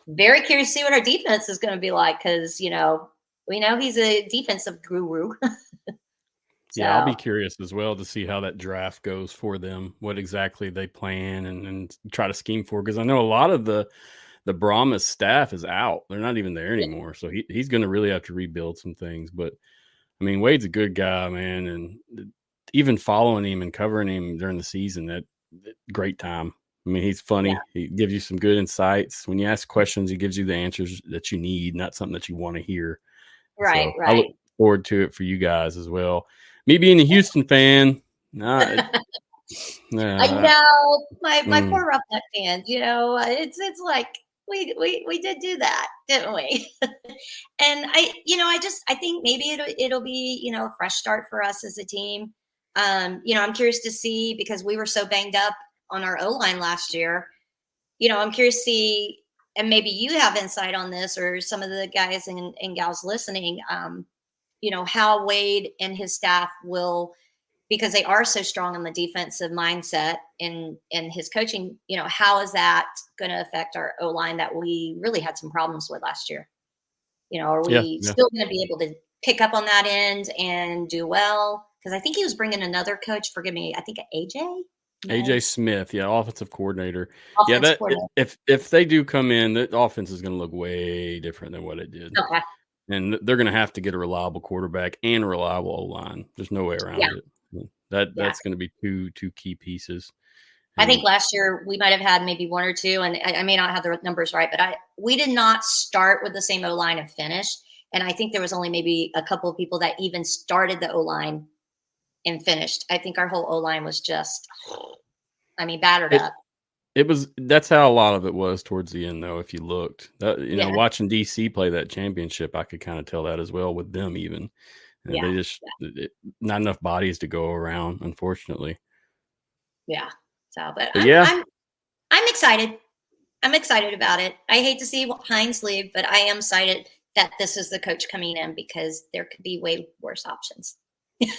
Speaker 2: Very curious to see what our defense is going to be like, because we know he's a defensive guru.
Speaker 1: Yeah, I'll be curious as well to see how that draft goes for them, what exactly they plan and try to scheme for, because I know a lot of the Brahma staff is out. They're not even there anymore. So he's going to really have to rebuild some things. But, Wade's a good guy, man. And even following him and covering him during the season, that great time. He's funny. Yeah. He gives you some good insights. When you ask questions, he gives you the answers that you need, not something that you want to hear.
Speaker 2: Right,
Speaker 1: so I look forward to it for you guys as well. Me being a Houston fan,
Speaker 2: I know my poor Roughneck fans. It's like we did do that, didn't we? And I think maybe it'll be, a fresh start for us as a team. I'm curious to see, because we were so banged up on our O-line last year. I'm curious to see, and maybe you have insight on this, or some of the guys and gals listening, how Wade and his staff will, because they are so strong on the defensive mindset and his coaching, how is that going to affect our O-line that we really had some problems with last year? Are we still going to be able to pick up on that end and do well? Because I think he was bringing another coach, forgive me, I think AJ
Speaker 1: Smith, offensive coordinator.
Speaker 2: Coordinator.
Speaker 1: If they do come in, the offense is going to look way different than what it did.
Speaker 2: Okay.
Speaker 1: And they're going to have to get a reliable quarterback and a reliable O-line. There's no way around it. That's going to be two key pieces.
Speaker 2: I think last year we might have had maybe one or two, and I may not have the numbers right, but we did not start with the same O-line and finish. And I think there was only maybe a couple of people that even started the O-line and finished. I think our whole O-line was just, battered up.
Speaker 1: That's how a lot of it was towards the end, though. If you looked, watching DC play that championship, I could kind of tell that as well with them. Even they just not enough bodies to go around, unfortunately.
Speaker 2: Yeah. So, but I'm excited. I'm excited about it. I hate to see Hines leave, but I am excited that this is the coach coming in, because there could be way worse options.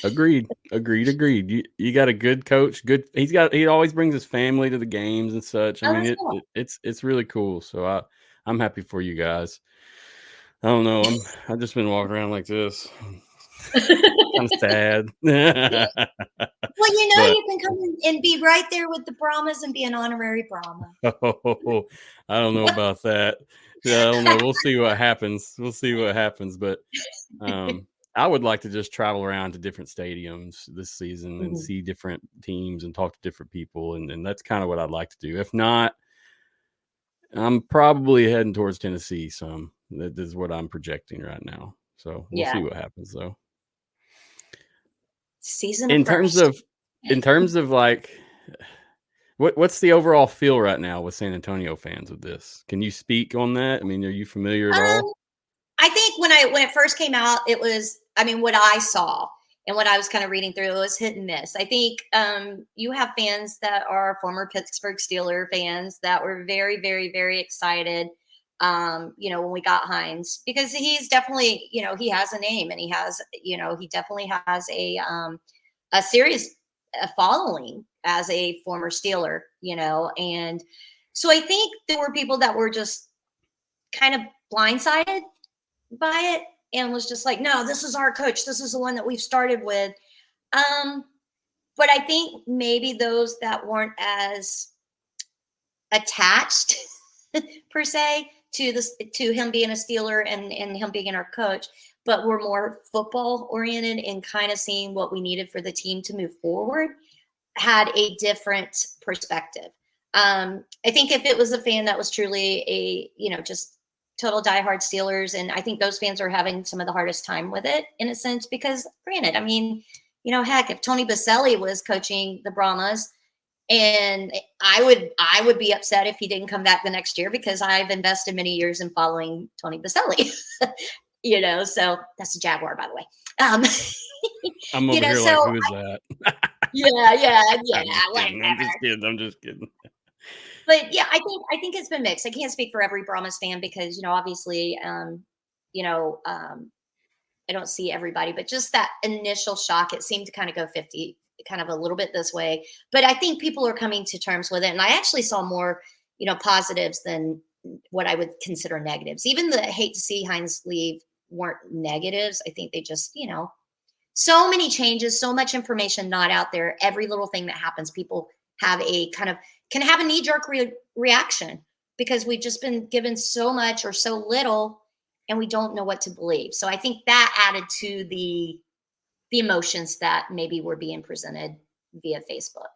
Speaker 1: Agreed. You got a good coach. He always brings his family to the games and such. Cool. It's really cool. So I'm happy for you guys. I don't know. I've just been walking around like this. I'm sad.
Speaker 2: Well, you can come and be right there with the Brahmas and be an honorary Brahma.
Speaker 1: Oh, I don't know about that. Yeah, I don't know. We'll see what happens. But I would like to just travel around to different stadiums this season and see different teams and talk to different people. And that's kind of what I'd like to do. If not, I'm probably heading towards Tennessee some. That is what I'm projecting right now. So we'll see what happens, though.
Speaker 2: Season
Speaker 1: in terms of like, what's the overall feel right now with San Antonio fans with this? Can you speak on that? Are you familiar at all?
Speaker 2: I think when it first came out, it was, what I saw and what I was kind of reading through, it was hit and miss. I think you have fans that are former Pittsburgh Steelers fans that were very, very, very excited, when we got Hines, because he's definitely, he has a name, and he has, he definitely has a serious following as a former Steeler, and so I think there were people that were just kind of blindsided by it and was just like, no, this is our coach. This is the one that we've started with. But I think maybe those that weren't as attached per se to him being a Steeler and him being our coach, but were more football oriented and kind of seeing what we needed for the team to move forward, had a different perspective. I think if it was a fan that was truly just total diehard Steelers, and I think those fans are having some of the hardest time with it, in a sense, because granted, heck, if Tony Baselli was coaching the Brahmas, and I would be upset if he didn't come back the next year, because I've invested many years in following Tony Baselli. So that's a Jaguar, by the way.
Speaker 1: I'm over here like, who is that?
Speaker 2: Yeah.
Speaker 1: I'm just kidding.
Speaker 2: But yeah, I think it's been mixed. I can't speak for every Brahmas fan, because obviously, I don't see everybody, but just that initial shock, it seemed to kind of go 50, kind of a little bit this way. But I think people are coming to terms with it, and I actually saw more, positives than what I would consider negatives. Even the hate to see Hines leave weren't negatives. I think they just, so many changes, so much information not out there. Every little thing that happens, people have can have a knee-jerk reaction, because we've just been given so much or so little, and we don't know what to believe. So I think that added to the emotions that maybe were being presented via Facebook.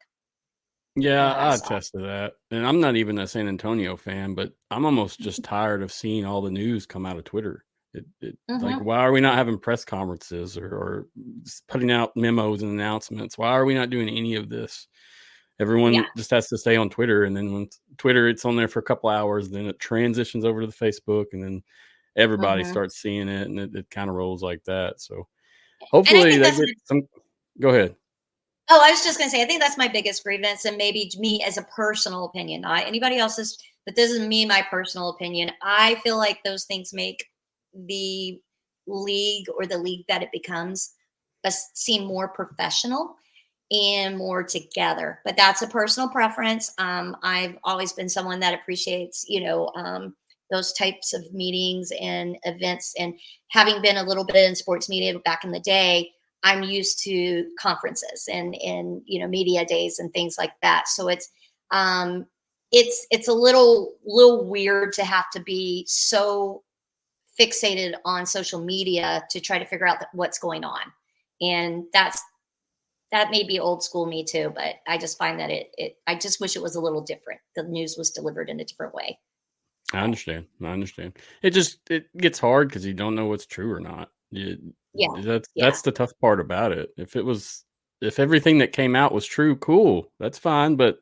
Speaker 1: Yeah, I attest to that. And I'm not even a San Antonio fan, but I'm almost just tired of seeing all the news come out of Twitter. Like, why are we not having press conferences or putting out memos and announcements? Why are we not doing any of this? Everyone just has to stay on Twitter, and then when Twitter, it's on there for a couple hours, then it transitions over to the Facebook, and then everybody starts seeing it, and it kind of rolls like that. So hopefully they get some. Go ahead.
Speaker 2: Oh, I was just going to say, I think that's my biggest grievance, and maybe me as a personal opinion, not anybody else's, but this is me, my personal opinion. I feel like those things make the league or the league that it becomes seem more professional and more together. But that's a personal preference. I've always been someone that appreciates, those types of meetings and events. And having been a little bit in sports media back in the day, I'm used to conferences and media days and things like that. So it's a little weird to have to be so fixated on social media to try to figure out what's going on. And that may be old school me too, but I just find that I just wish it was a little different. The news was delivered in a different way.
Speaker 1: I understand. It gets hard because you don't know what's true or not. That's the tough part about it. If everything that came out was true, cool, that's fine, but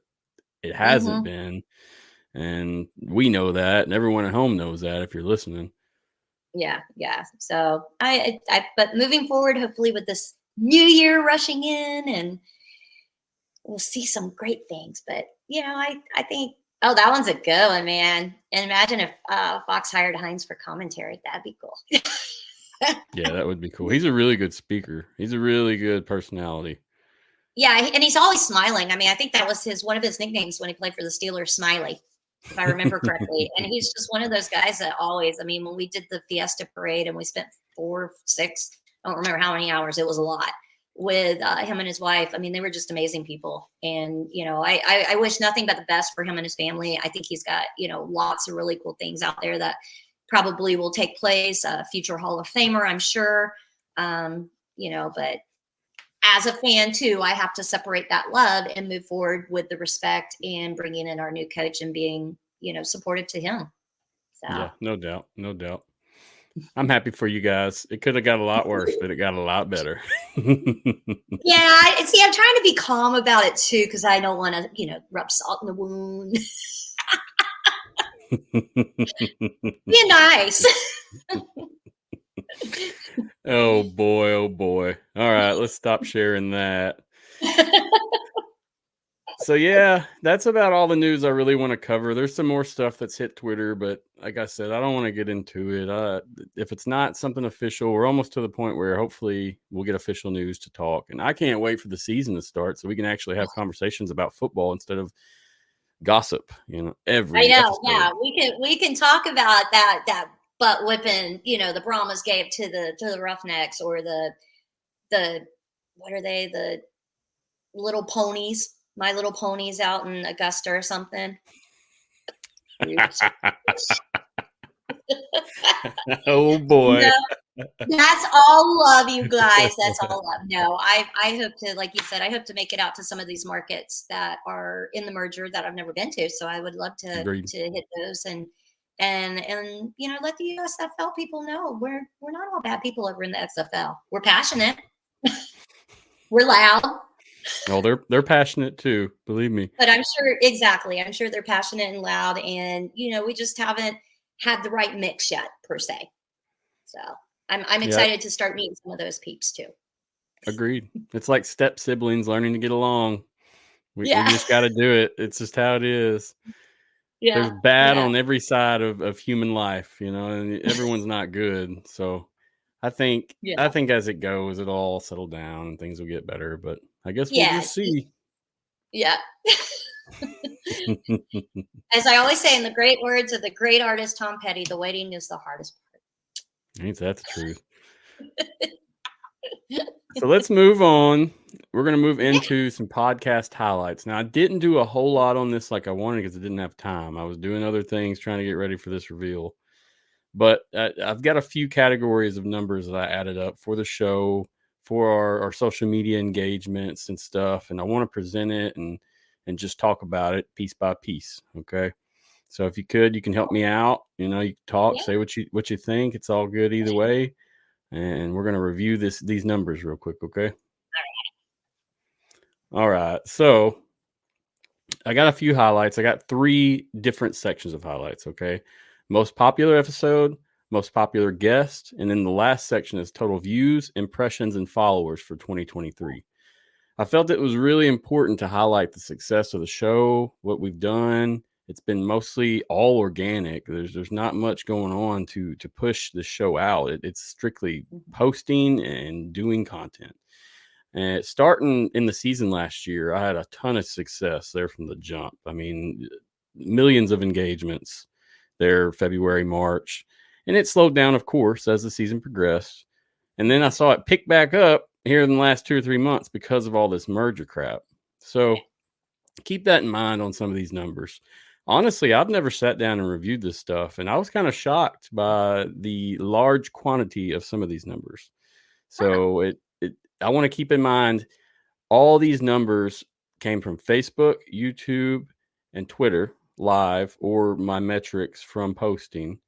Speaker 1: it hasn't been. And we know that, and everyone at home knows that if you're listening.
Speaker 2: Yeah. So but moving forward, hopefully with this new year rushing in, and we'll see some great things. But I think, that one's a good one, man. And imagine if Fox hired Hines for commentary. That'd be cool.
Speaker 1: Yeah, that would be cool. He's a really good speaker. He's a really good personality.
Speaker 2: Yeah, and he's always smiling. I mean, I think that was one of his nicknames when he played for the Steelers, Smiley, if I remember correctly. And he's just one of those guys that always, when we did the Fiesta Parade and we spent 4, 6, I don't remember how many hours, it was a lot, with him and his wife. They were just amazing people. And, I wish nothing but the best for him and his family. I think he's got, lots of really cool things out there that probably will take place. Future Hall of Famer, I'm sure. But as a fan too, I have to separate that love and move forward with the respect and bringing in our new coach and being, supportive to him. So.
Speaker 1: Yeah, no doubt. I'm happy for you guys. It could have got a lot worse, but it got a lot better.
Speaker 2: Yeah, I'm trying to be calm about it too, because I don't want to, rub salt in the wound. Be nice.
Speaker 1: Oh boy. All right, let's stop sharing that. So yeah, that's about all the news I really want to cover. There's some more stuff that's hit Twitter, but like I said, I don't want to get into it. If it's not something official, we're almost to the point where hopefully we'll get official news to talk. And I can't wait for the season to start so we can actually have conversations about football instead of gossip. Every episode.
Speaker 2: Yeah, we can talk about that butt whipping, the Brahmas gave to the Roughnecks, or the what are they, the little ponies, My Little Ponies out in Augusta or something.
Speaker 1: Oh boy.
Speaker 2: No, that's all love, you guys. That's all love. No, I hope to, like you said, I hope to make it out to some of these markets that are in the merger that I've never been to. So I would love to hit those and let the USFL people know we're not all bad people over in the XFL. We're passionate. We're loud.
Speaker 1: Oh, they're passionate too, believe me.
Speaker 2: But I'm sure they're passionate and loud, and we just haven't had the right mix yet, per se. So I'm excited to start meeting some of those peeps too.
Speaker 1: Agreed. It's like step siblings learning to get along. We just got to do it. It's just how it is. Yeah. There's bad on every side of human life, and everyone's not good. So I think as it goes, it'll all settle down and things will get better. But I guess we'll just see.
Speaker 2: Yeah. As I always say, in the great words of the great artist Tom Petty, the waiting is the hardest part.
Speaker 1: Ain't that the truth? So let's move on. We're going to move into some podcast highlights. Now, I didn't do a whole lot on this like I wanted because I didn't have time. I was doing other things, trying to get ready for this reveal. But I've got a few categories of numbers that I added up for the show, for our social media engagements and stuff. And I want to present it and just talk about it piece by piece. Okay. So if you can help me out, you can talk, say what you think. It's all good either way. And we're going to review these numbers real quick. Okay. All right. So I got a few highlights. I got 3 different sections of highlights. Okay. Most popular episode, most popular guest. And then the last section is total views, impressions, and followers for 2023. I felt it was really important to highlight the success of the show, what we've done. It's been mostly all organic. There's not much going on to push the show out. It's strictly posting and doing content. And starting in the season last year, I had a ton of success there from the jump. I mean, millions of engagements there February, March. And it slowed down, of course, as the season progressed. And then I saw it pick back up here in the last 2 or 3 months because of all this merger crap. So keep that in mind on some of these numbers. Honestly, I've never sat down and reviewed this stuff, and I was kind of shocked by the large quantity of some of these numbers. So I want to keep in mind all these numbers came from Facebook, YouTube, and Twitter live, or my metrics from posting.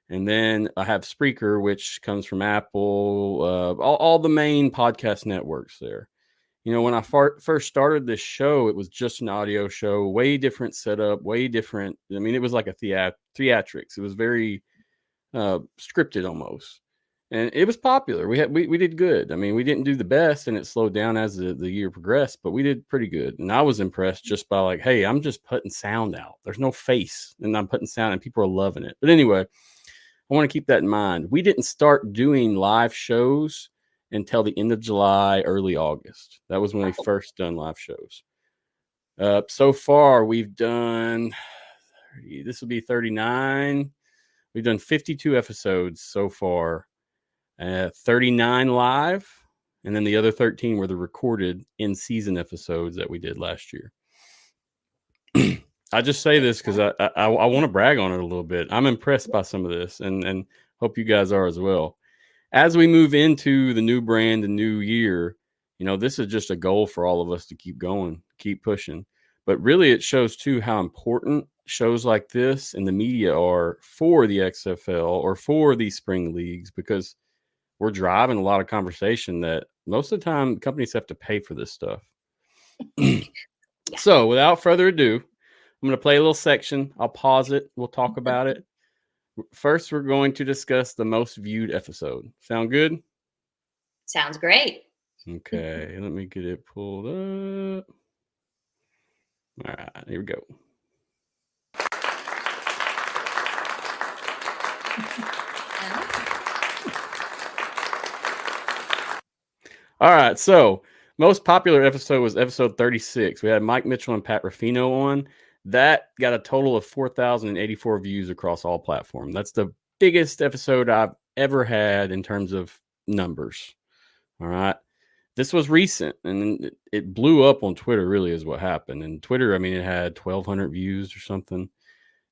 Speaker 1: And then I have Spreaker, which comes from Apple, all the main podcast networks there. You know, when I first started this show, it was just an audio show, way different setup, way different. I mean, it was like a theatrics. It was very scripted almost. And it was popular. We did good. I mean, we didn't do the best, and it slowed down as the year progressed, but we did pretty good. And I was impressed just by like, hey, I'm just putting sound out. There's no face, and I'm putting sound, and people are loving it. But anyway, I want to keep that in mind. We didn't start doing live shows until the end of July, early August. That was when we first done live shows. So far, we've done, this will be 39. We've done 52 episodes so far. 39 live, and then the other 13 were the recorded in-season episodes that we did last year. I just say this because I want to brag on it a little bit. I'm impressed by some of this, and hope you guys are as well. As we move into the new brand and new year, you know, this is just a goal for all of us to keep going, keep pushing. But really, it shows too how important shows like this and the media are for the XFL or for these spring leagues, because we're driving a lot of conversation that most of the time companies have to pay for this stuff. So without further ado, I'm going to play a little section. I'll pause it. We'll talk about it. First, we're going to discuss the most viewed episode. Sound good?
Speaker 2: Sounds great.
Speaker 1: Okay, let me get it pulled up. All right, here we go. All right, so most popular episode was episode 36. We had Mike Mitchell and Pat Ruffino on. That got a total of 4,084 views across all platforms. That's the biggest episode I've ever had in terms of numbers. All right. This was recent, and it blew up on Twitter, really is what happened. And Twitter, I mean, it had 1,200 views or something.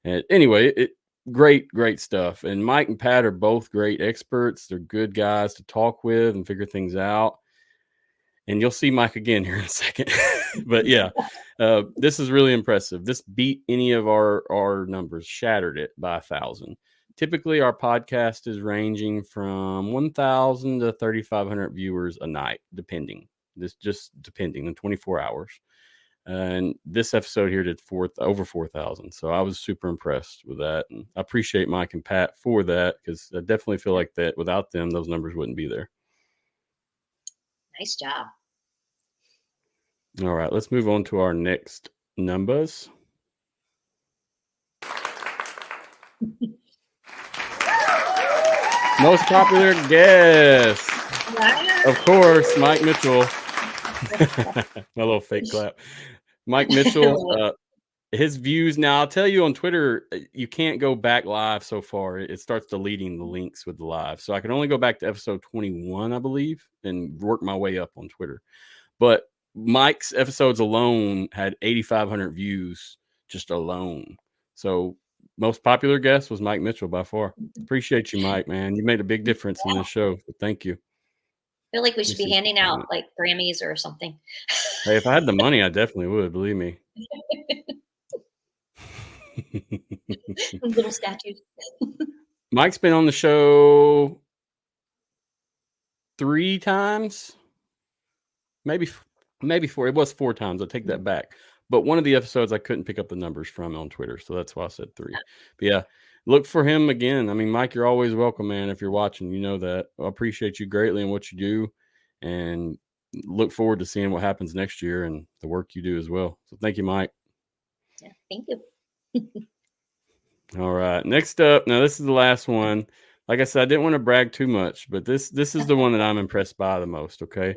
Speaker 1: And anyway, great stuff. And Mike and Pat are both great experts. They're good guys to talk with and figure things out. And you'll see Mike again here in a second. But yeah, this is really impressive. This beat any of our numbers, shattered it by 1,000. Typically, our podcast is ranging from 1,000 to 3,500 viewers a night, depending. This just depending in 24 hours. And this episode here did over 4,000. So I was super impressed with that. And I appreciate Mike and Pat for that, because I definitely feel like that without them, those numbers wouldn't be there.
Speaker 2: Nice job.
Speaker 1: All right, let's move on to our next numbers. Most popular guest. Of course, Mike Mitchell. My little fake clap. Mike Mitchell, his views. Now, I'll tell you on Twitter, you can't go back live so far. It starts deleting the links with the live. So I can only go back to episode 21, I believe, and work my way up on Twitter. But Mike's episodes alone had 8,500 views just alone. So most popular guest was Mike Mitchell by far. Appreciate you, Mike, man. You made a big difference in this show. So thank you.
Speaker 2: I feel like we should be handing out like Grammys or something.
Speaker 1: Hey, if I had the money, I definitely would, believe me.
Speaker 2: Little statues.
Speaker 1: Mike's been on the show 3 times, maybe 4. It was 4 times. I'll take that back. But one of the episodes I couldn't pick up the numbers from on Twitter, so that's why I said 3. But yeah, look for him again. I mean, Mike, you're always welcome, man. If you're watching, you know that. I appreciate you greatly and what you do, and look forward to seeing what happens next year and the work you do as well. So thank you, Mike.
Speaker 2: Yeah, thank you.
Speaker 1: All right. Next up, now this is the last one. Like I said, I didn't want to brag too much, but this is the one that I'm impressed by the most, okay?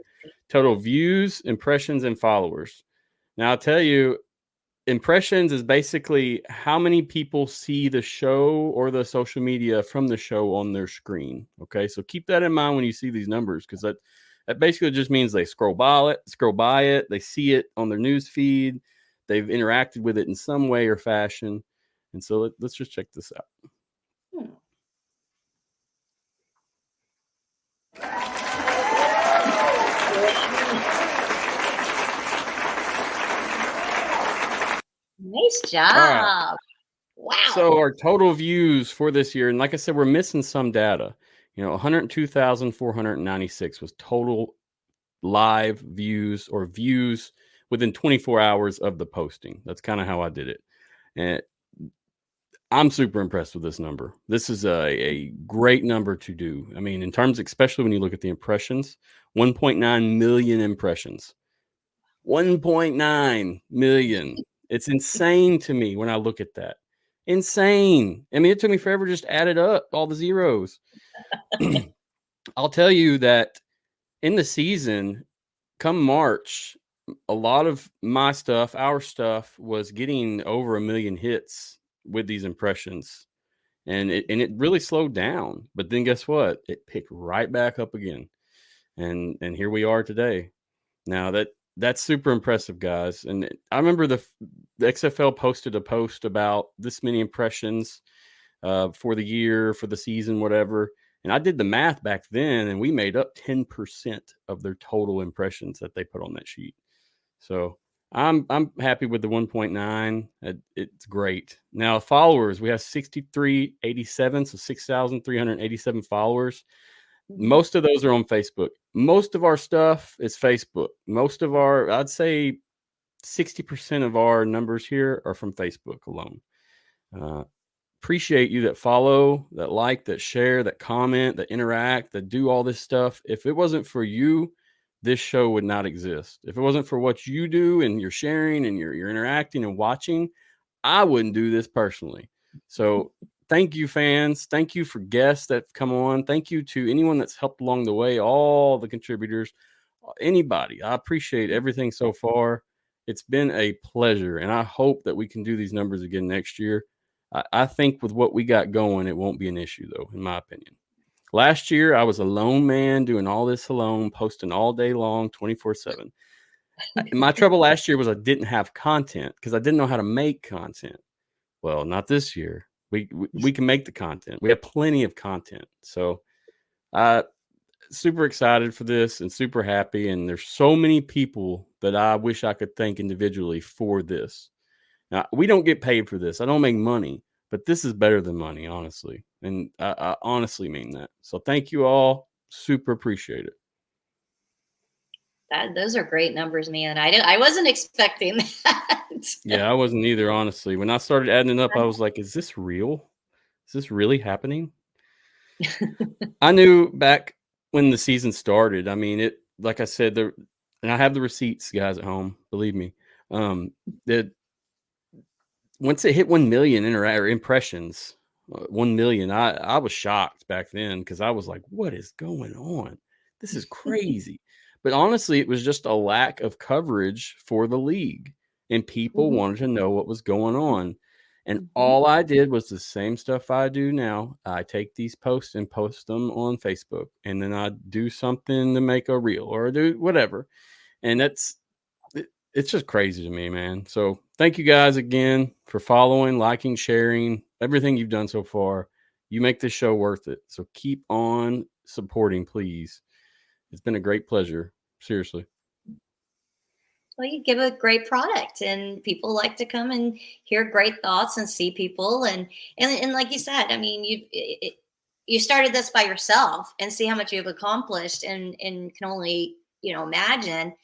Speaker 1: Total views, impressions, and followers. Now I'll tell you, impressions is basically how many people see the show or the social media from the show on their screen. Okay, so keep that in mind when you see these numbers, because that basically just means they scroll by it, they see it on their news feed, they've interacted with it in some way or fashion. And so let's just check this out.
Speaker 2: Nice job.
Speaker 1: Right.
Speaker 2: Wow.
Speaker 1: So our total views for this year, and like I said, we're missing some data. 102,496 was total live views or views within 24 hours of the posting. That's kind of how I did it. And I'm super impressed with this number. This is a great number to do. I mean, in terms, especially when you look at the impressions, 1.9 million impressions. 1.9 million. It's insane to me when I look at that. Insane. I mean, it took me forever to just add it up, all the zeros. I'll tell you that in the season, come March, a lot of my stuff, our stuff, was getting over 1 million hits with these impressions. And it really slowed down. But then guess what? It picked right back up again. And here we are today. Now that's super impressive, guys. And I remember the XFL posted a post about this many impressions for the year, for the season, whatever. And I did the math back then, and we made up 10% of their total impressions that they put on that sheet. So I'm happy with the 1.9. It's great. Now followers, we have 6,387, so 6,387 followers. Most of those are on Facebook. Most of our stuff is Facebook. I'd say 60% of our numbers here are from Facebook alone. Appreciate you that follow, that like, that share, that comment, that interact, that do all this stuff. If it wasn't for you, this show would not exist. If it wasn't for what you do and you're sharing and you're interacting and watching, I wouldn't do this personally. So thank you, fans. Thank you for guests that come on. Thank you to anyone that's helped along the way, all the contributors, anybody. I appreciate everything so far. It's been a pleasure, and I hope that we can do these numbers again next year. I think with what we got going, it won't be an issue, though, in my opinion. Last year, I was a lone man doing all this alone, posting all day long, 24/7. My trouble last year was I didn't have content because I didn't know how to make content. Well, not this year. We can make the content. We have plenty of content. So super excited for this and super happy. And there's so many people that I wish I could thank individually for this. Now, we don't get paid for this. I don't make money, but this is better than money, honestly. And I honestly mean that. So thank you all. Super appreciate it.
Speaker 2: Those are great numbers, man. I wasn't expecting that.
Speaker 1: Yeah, I wasn't either, honestly. When I started adding it up, I was like, is this real? Is this really happening? I knew back when the season started. I mean, like I said, and I have the receipts, guys, at home, believe me. That once it hit 1 million impressions, 1 million, I was shocked back then because I was like, what is going on? This is crazy. But honestly, it was just a lack of coverage for the league, and people wanted to know what was going on. And all I did was the same stuff I do now. I take these posts and post them on Facebook, and then I do something to make a reel or do whatever. And it's just crazy to me, man. So thank you guys again for following, liking, sharing, everything you've done so far. You make this show worth it. So keep on supporting, please. It's been a great pleasure. Seriously.
Speaker 2: Well, you give a great product, and people like to come and hear great thoughts and see people. And like you said, I mean, you started this by yourself and see how much you've accomplished, and can only imagine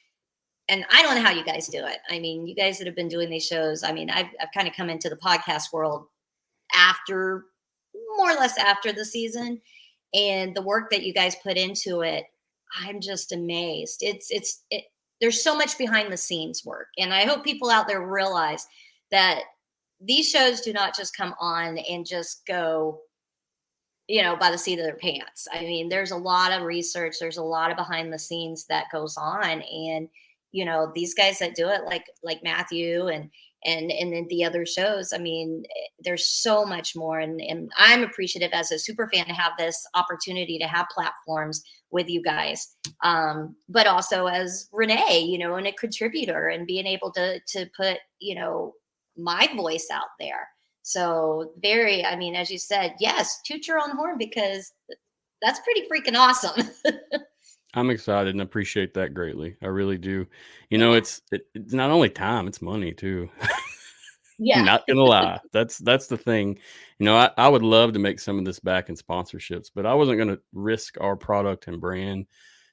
Speaker 2: and I don't know how you guys do it. I mean, you guys that have been doing these shows, I mean, I've kind of come into the podcast world after, more or less after the season, and the work that you guys put into it, I'm just amazed. There's so much behind the scenes work, and I hope people out there realize that these shows do not just come on and just go, by the seat of their pants. I mean, there's a lot of research, there's a lot of behind the scenes that goes on. And, these guys that do it, like Matthew and then the other shows, I mean, there's so much more. And I'm appreciative as a super fan to have this opportunity to have platforms with you guys. But also as Renay, and a contributor, and being able to put, my voice out there. So I mean, as you said, yes, toot your own horn, because that's pretty freaking awesome.
Speaker 1: I'm excited and appreciate that greatly. I really do. It's not only time, it's money too.
Speaker 2: Yeah.
Speaker 1: Not gonna lie. That's the thing. I would love to make some of this back in sponsorships, but I wasn't gonna risk our product and brand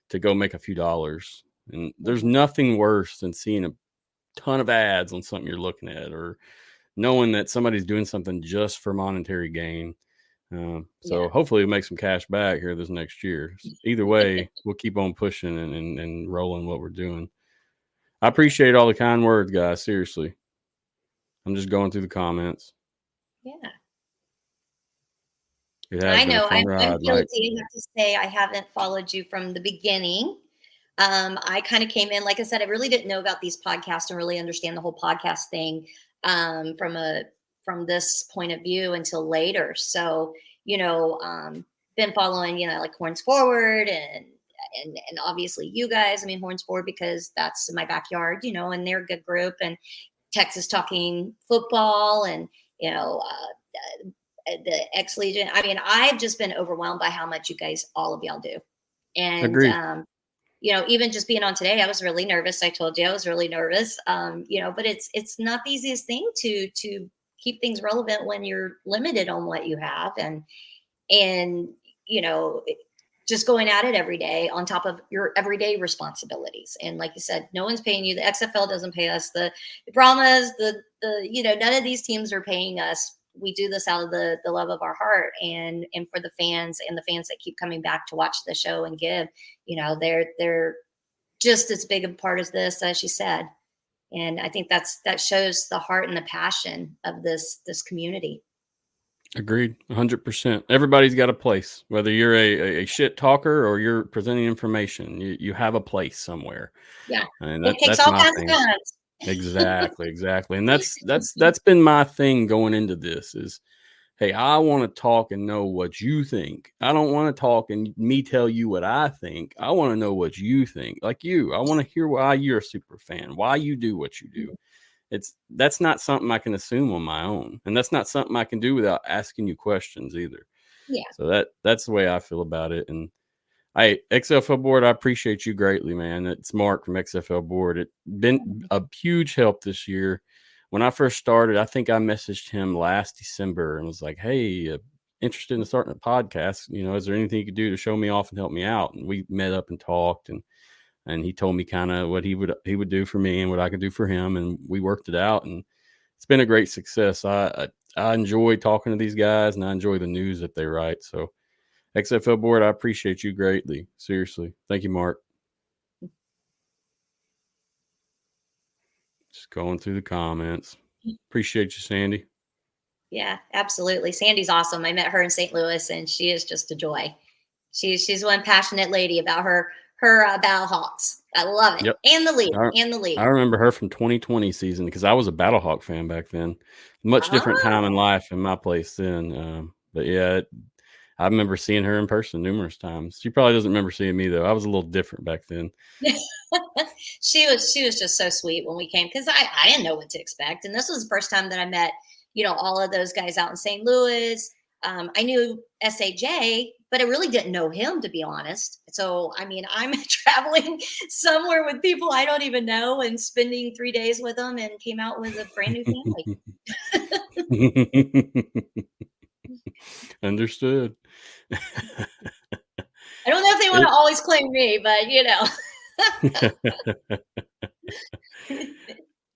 Speaker 1: to go make a few dollars. And there's nothing worse than seeing a ton of ads on something you're looking at, or knowing that somebody's doing something just for monetary gain. So hopefully we'll make some cash back here this next year. Either way, we'll keep on pushing and rolling what we're doing. I appreciate all the kind words, guys. Seriously. I'm just going through the comments.
Speaker 2: Yeah.
Speaker 1: I know.
Speaker 2: I'm guilty. I have to say, I haven't followed you from the beginning. I kind of came in, like I said, I really didn't know about these podcasts and really understand the whole podcast thing from this point of view until later. So, been following, like Horns Forward and obviously you guys. I mean, Horns Forward, because that's my backyard, and they're a good group, and Texas Talking Football, and the X Legion. I mean, I've just been overwhelmed by how much you guys, all of y'all, do. And
Speaker 1: Agreed.
Speaker 2: even just being on today, I was really nervous. I told you I was really nervous. But it's not the easiest thing to keep things relevant when you're limited on what you have, and just going at it every day on top of your everyday responsibilities. And like you said, no one's paying you. The XFL doesn't pay us. The Brahmas, none of these teams are paying us. We do this out of the love of our heart, and for the fans, and the fans that keep coming back to watch the show and give, they're just as big a part of this as you said. And I think that shows the heart and the passion of this community.
Speaker 1: Agreed. 100%. Everybody's got a place, whether you're a shit talker or you're presenting information, you have a place somewhere.
Speaker 2: Yeah.
Speaker 1: And
Speaker 2: it takes all kinds of guns.
Speaker 1: Exactly. And that's been my thing going into this is, hey, I want to talk and know what you think. I don't want to talk and me tell you what I think. I want to know what you think. Like you, I want to hear why you're a super fan, why you do what you do. That's not something I can assume on my own. And that's not something I can do without asking you questions either.
Speaker 2: Yeah.
Speaker 1: So that's the way I feel about it. And XFL board, I appreciate you greatly, man. It's Mark from XFL board. It's been a huge help this year. When I first started, I think I messaged him last December and was like, hey, interested in starting a podcast. Is there anything you could do to show me off and help me out? And we met up and talked, and he told me kind of what he would do for me and what I could do for him. And we worked it out, and it's been a great success. I enjoy talking to these guys, and I enjoy the news that they write. So XFL board, I appreciate you greatly. Seriously. Thank you, Mark. Just going through the comments. Appreciate you, Sandy.
Speaker 2: Yeah, absolutely. Sandy's awesome. I met her in St. Louis, and she is just a joy. She's one passionate lady about her Battlehawks. I love it. Yep. And the league.
Speaker 1: I remember her from 2020 season because I was a Battlehawk fan back then. Much different time in life in my place then. But yeah, I remember seeing her in person numerous times. She probably doesn't remember seeing me though. I was a little different back then.
Speaker 2: She was just so sweet when we came, because I didn't know what to expect. And this was the first time that I met, all of those guys out in St. Louis. I knew SAJ, but I really didn't know him, to be honest. So, I mean, I'm traveling somewhere with people I don't even know and spending 3 days with them, and came out with a brand new family.
Speaker 1: Understood.
Speaker 2: I don't know if they want to always claim me, but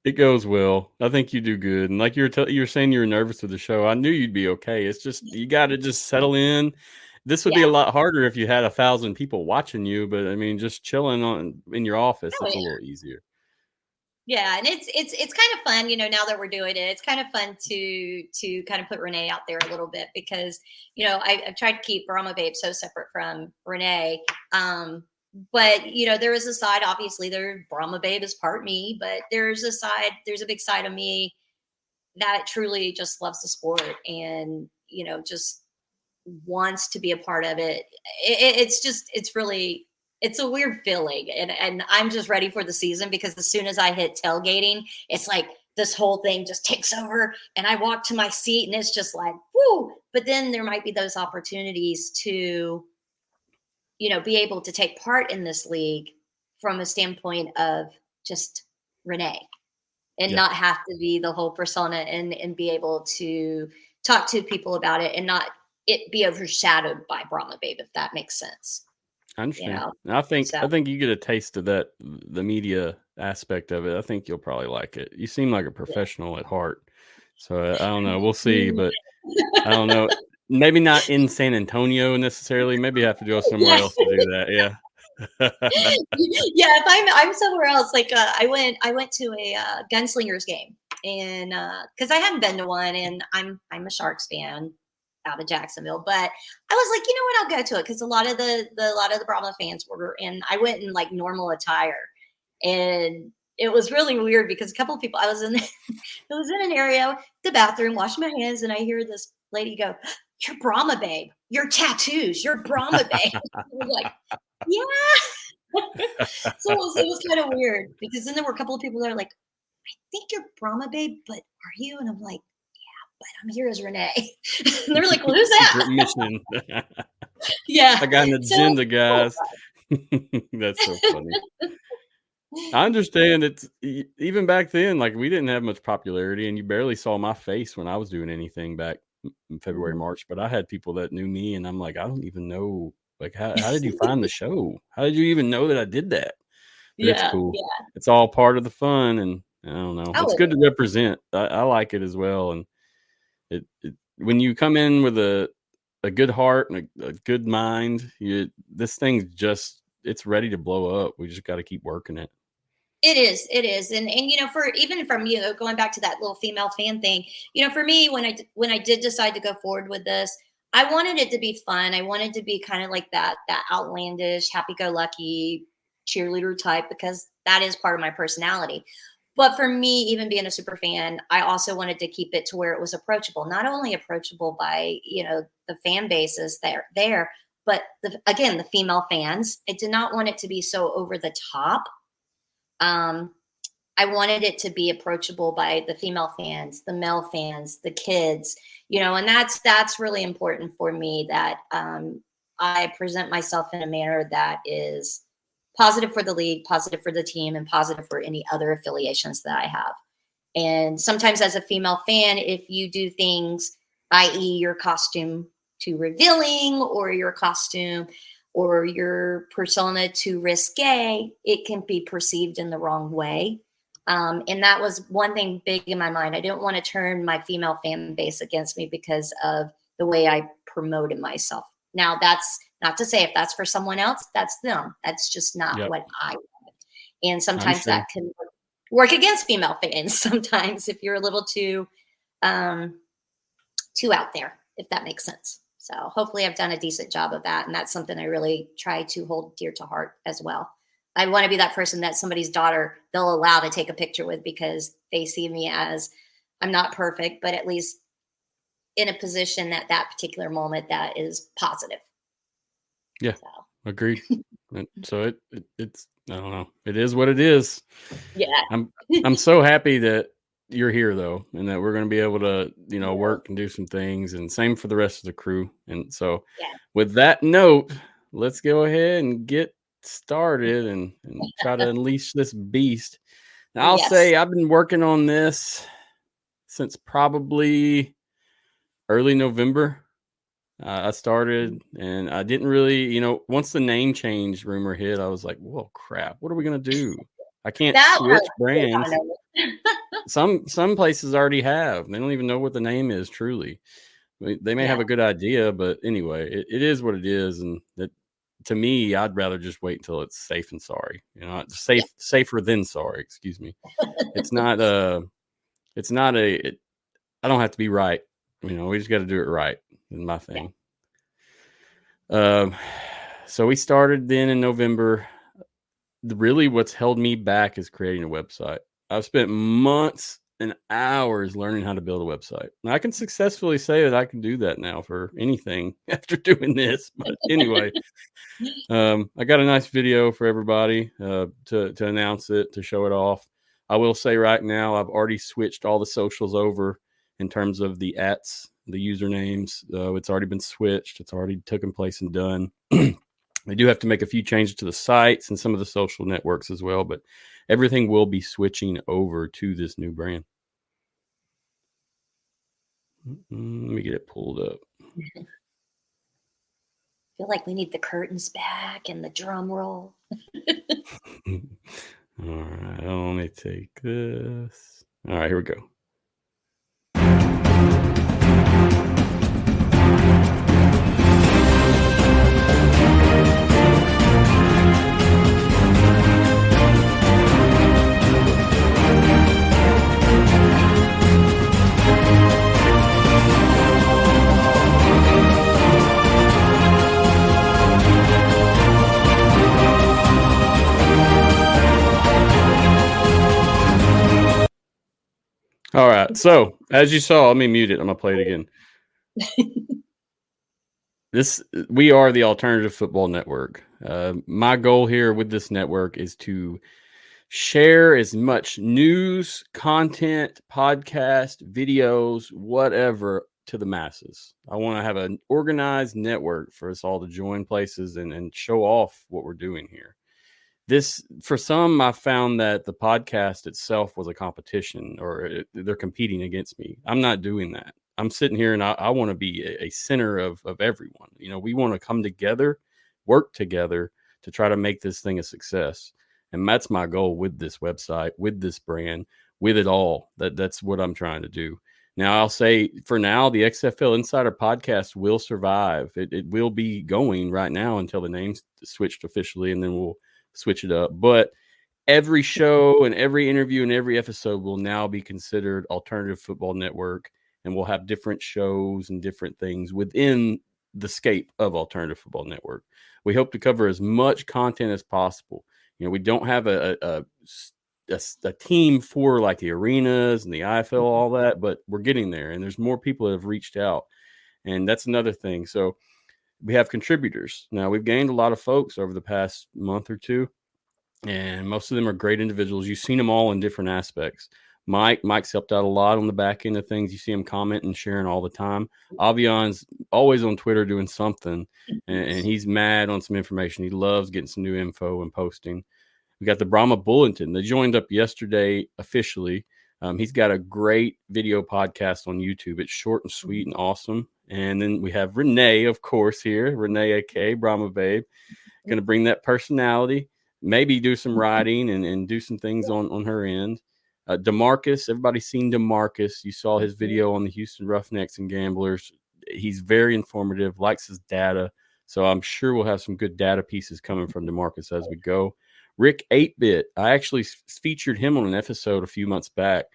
Speaker 1: It goes well. I think you do good. And like you were saying, you were nervous with the show. I knew you'd be okay. It's just you got to just settle in. This would be a
Speaker 2: Yeah.
Speaker 1: lot harder if you had 1,000 people watching you, but I mean, just chilling in your office,
Speaker 2: Oh,
Speaker 1: it's a
Speaker 2: yeah.
Speaker 1: little easier.
Speaker 2: Yeah, and it's kind of fun, now that we're doing it. It's kind of fun to kind of put Renay out there a little bit because I've tried to keep Brahma Babe so separate from Renay. But there is a side. Obviously, Brahma Babe is part me, but there's a big side of me that truly just loves the sport and just wants to be a part of it. It's a weird feeling, and I'm just ready for the season because as soon as I hit tailgating, it's like this whole thing just takes over, and I walk to my seat, and it's just like whoo. But then there might be those opportunities to be able to take part in this league from a standpoint of just Renay and
Speaker 1: Yeah,
Speaker 2: not have to be the whole persona and be able to talk to people about it and not it be overshadowed by Brahma Babe, if that makes sense.
Speaker 1: I
Speaker 2: You
Speaker 1: understand.
Speaker 2: know,
Speaker 1: And I
Speaker 2: so
Speaker 1: think you get a taste of that, the media aspect of it. I think you'll probably like it. You seem like a
Speaker 2: yeah.
Speaker 1: professional at heart. So I don't know. We'll see, but I don't know. Maybe not in San Antonio necessarily. Maybe I have to go somewhere
Speaker 2: Yeah.
Speaker 1: else to do that. Yeah.
Speaker 2: Yeah, if I'm somewhere else, like I went to a Gunslingers game, and because I haven't been to one, and I'm a Sharks fan out of Jacksonville, but I was like, you know what, I'll go to it because a lot of the Brahma fans were, and I went in like normal attire, and it was really weird because a couple of people I was in I was in an area, the bathroom, washing my hands, and I hear this lady go, "You're Brahma Babe. Your tattoos. You're Brahma Babe." I was like, yeah. So it was kind of weird because then there were a couple of people that are like, I think you're Brahma Babe, but are you? And I'm like, but I'm here as Renay. And they're like, well, who's
Speaker 1: Secret
Speaker 2: that?
Speaker 1: mission.
Speaker 2: Yeah.
Speaker 1: I got an
Speaker 2: So
Speaker 1: agenda, guys. That's so funny. I understand it's even back then, like we didn't have much popularity and you barely saw my face when I was doing anything back in February,
Speaker 2: Mhm.
Speaker 1: March, but I had people that knew me and I'm like, I don't even know. Like, how did you find the show? How did you even know that I did that? But it's
Speaker 2: Yeah,
Speaker 1: cool.
Speaker 2: yeah.
Speaker 1: It's all part of the fun. And I don't know.
Speaker 2: Oh,
Speaker 1: It's good to represent. I like it as well. And when you come in with a good heart and a good mind, this thing's just, it's ready to blow up. We just got to keep working it.
Speaker 2: it is, and for even from going back to that little female fan thing, for me when I did decide to go forward with this, I wanted it to be fun. I wanted to be kind of like that outlandish, happy-go-lucky cheerleader type because that is part of my personality. But for me, even being a super fan, I also wanted to keep it to where it was approachable. Not only approachable by the fan bases there, but again the female fans. I did not want it to be so over the top. um, I wanted it to be approachable by the female fans, the male fans, the kids, and that's really important for me that I present myself in a manner that is positive for the league, positive for the team, and positive for any other affiliations that I have. And sometimes as a female fan, if you do things, i.e., your costume too revealing or your costume or your persona too risque, it can be perceived in the wrong way. And that was one thing big in my mind. I didn't want to turn my female fan base against me because of the way I promoted myself. Now, that's not to say if that's for someone else, that's them. That's just not
Speaker 1: Yep.
Speaker 2: what I want. And
Speaker 1: I
Speaker 2: sometimes
Speaker 1: understand.
Speaker 2: that can work against female fans sometimes if you're a little um, too out there, if that makes sense. So hopefully I've done a decent job of that. And that's something I really try to hold dear to heart as well. I want to be that person that somebody's daughter they'll allow to take a picture with because they see me as I'm not perfect, but at least in a position at that particular moment that is positive.
Speaker 1: Yeah.
Speaker 2: So
Speaker 1: Agreed. So it's I don't know. It is what it is.
Speaker 2: yeah.
Speaker 1: I'm so happy that you're here though, and that we're going to be able to
Speaker 2: Yeah.
Speaker 1: work and do some things, and same for the rest of the crew. And so,
Speaker 2: Yeah.
Speaker 1: with that note, let's go ahead and get started and try to unleash this beast. Now, I'll
Speaker 2: Yes.
Speaker 1: say I've been working on this since probably early November. I started, and I didn't really, once the name change rumor hit, I was like, whoa, crap, what are we going to do? I can't switch brands. Some places already have. They don't even know what the name is truly. They may have a good idea, but anyway, it is what it is. And that, to me, I'd rather just wait until it's safe and sorry. Safer than sorry. Excuse me. It's not I don't have to be right. We just got to do it right. Is my thing. So we started then in November. Really, what's held me back is creating a website. I've spent months and hours learning how to build a website. And I can successfully say that I can do that now for anything after doing this. But anyway, I got a nice video for everybody to announce it, to show it off. I will say right now, I've already switched all the socials over in terms of the @, the usernames. It's already been switched. It's already taken place and done. They do have to make a few changes to the sites and some of the social networks as well, but everything will be switching over to this new brand. Let me get it pulled up.
Speaker 2: I feel like we need the curtains back and the drum roll.
Speaker 1: All right, let me take this. All right, here we go. All right. So as you saw, let me mute it. I'm gonna play it again. We are the Alternative Football Network. My goal here with this network is to share as much news, content, podcast, videos, whatever to the masses. I want to have an organized network for us all to join places and show off what we're doing here. For some, I found that the podcast itself was a competition, or they're competing against me. I'm not doing that. I'm sitting here and I want to be a center of everyone. We want to come together, work together to try to make this thing a success. And that's my goal with this website, with this brand, with it all. That's what I'm trying to do. Now, I'll say for now, the XFL Insider Podcast will survive. It will be going right now until the name's switched officially, and then we'll switch it up. But every show and every interview and every episode will now be considered Alternative Football Network, and we'll have different shows and different things within the scape of Alternative Football Network. We hope to cover as much content as possible. We don't have a team for like the arenas and the IFL, all that, but we're getting there, and there's more people that have reached out, and that's another thing. So we have contributors. Now, we've gained a lot of folks over the past month or two, and most of them are great individuals. You've seen them all in different aspects. Mike's helped out a lot on the back end of things. You see him commenting and sharing all the time. Avion's always on Twitter doing something, and he's mad on some information. He loves getting some new info and posting. We got the Brahma Bulletin. They joined up yesterday officially. He's got a great video podcast on YouTube. It's short and sweet and awesome. And then we have Renay, of course, here. Renay, a.k.a. Brahma Babe. Going to bring that personality, maybe do some writing and do some things on her end. DeMarcus, everybody's seen DeMarcus. You saw his video on the Houston Roughnecks and Gamblers. He's very informative, likes his data. So I'm sure we'll have some good data pieces coming from DeMarcus as we go. Rick 8-Bit, I actually featured him on an episode a few months back.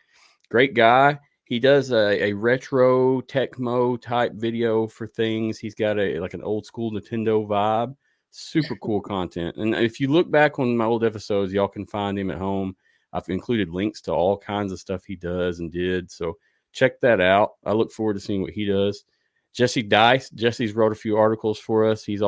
Speaker 1: Great guy. He does a retro Tecmo type video for things. He's got like an old school Nintendo vibe. Super cool content. And if you look back on my old episodes, y'all can find him at home. I've included links to all kinds of stuff he does and did. So check that out. I look forward to seeing what he does. Jesse Dyess. Jesse's wrote a few articles for us. He's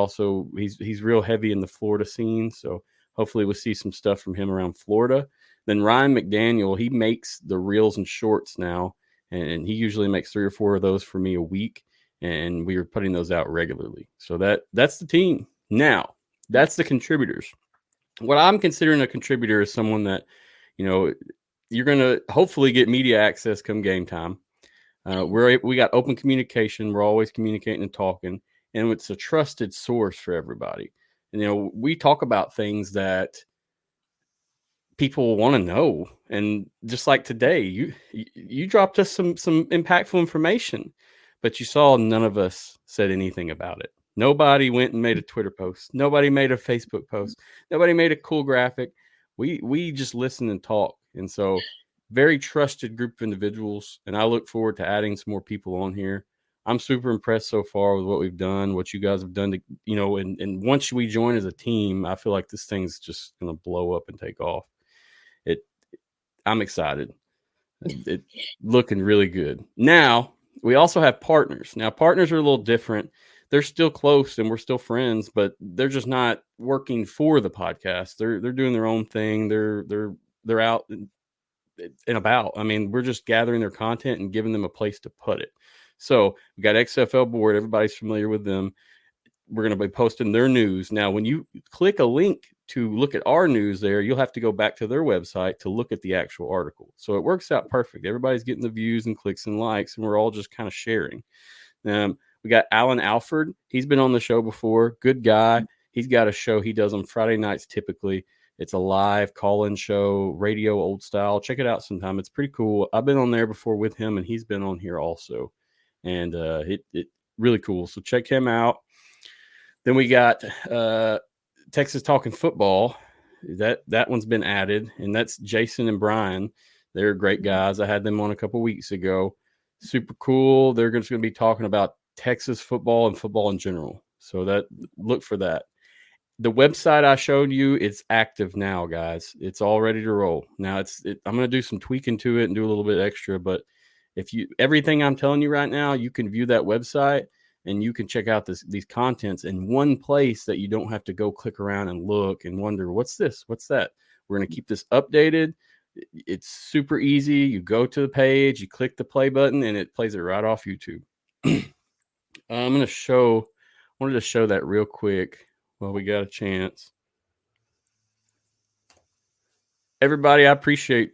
Speaker 1: real heavy in the Florida scene. So hopefully we'll see some stuff from him around Florida. Then Ryan McDaniel, he makes the reels and shorts now. And he usually makes 3 or 4 of those for me a week. And we are putting those out regularly. So that's the team. Now, that's the contributors. What I'm considering a contributor is someone that, you're going to hopefully get media access come game time. We got open communication. We're always communicating and talking, and it's a trusted source for everybody. And we talk about things that people want to know. And just like today, you dropped us some impactful information, but you saw none of us said anything about it. Nobody went and made a Twitter post. Nobody made a Facebook post. Nobody made a cool graphic. We just listen and talk. And so very trusted group of individuals. And I look forward to adding some more people on here. I'm super impressed so far with what we've done, what you guys have done to, and once we join as a team, I feel like this thing's just going to blow up and take off. I'm excited. It looking really good. Now, we also have partners. Now, partners are a little different. They're still close and we're still friends, but they're just not working for the podcast. They're doing their own thing. They're out and about. I mean, we're just gathering their content and giving them a place to put it. So we got XFL Board. Everybody's familiar with them. We're going to be posting their news. Now, when you click a link to look at our news there, you'll have to go back to their website to look at the actual article. So it works out perfect. Everybody's getting the views and clicks and likes, and we're all just kind of sharing. We got Alan Alford. He's been on the show before. Good guy. He's got a show he does on Friday nights typically. It's a live call-in show, radio old style. Check it out sometime. It's pretty cool. I've been on there before with him, and he's been on here also. And it really cool. So check him out. Then we got Texas Talking Football. That one's been added, and that's Jason and Brian. They're great guys. I had them on a couple weeks ago. Super cool. They're just going to be talking about Texas football and football in general. So look for that. The website I showed you, it's active now, guys. It's all ready to roll. Now I'm going to do some tweaking to it and do a little bit extra, but everything I'm telling you right now, you can view that website and you can check out these contents in one place that you don't have to go click around and look and wonder, what's this? What's that? We're going to keep this updated. It's super easy. You go to the page, you click the play button, and it plays it right off YouTube. wanted to show that real quick while we got a chance. Everybody, I appreciate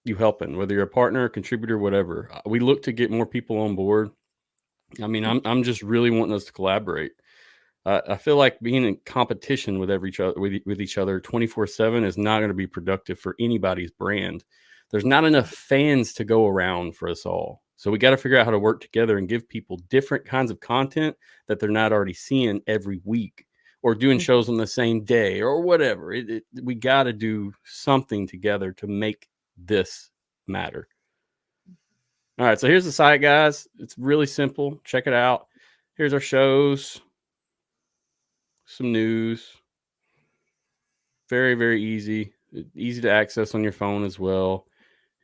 Speaker 1: you helping, whether you're a partner, contributor, whatever. We look to get more people on board. I mean, I'm just really wanting us to collaborate. I feel like being in competition with each other 24/7 is not going to be productive for anybody's brand. There's not enough fans to go around for us all. So we got to figure out how to work together and give people different kinds of content that they're not already seeing every week or doing shows on the same day or whatever. We got to do something together to make this matter. All right, so here's the site, guys. It's really simple. Check it out. Here's our shows, some news. Very, very easy. Easy to access on your phone as well.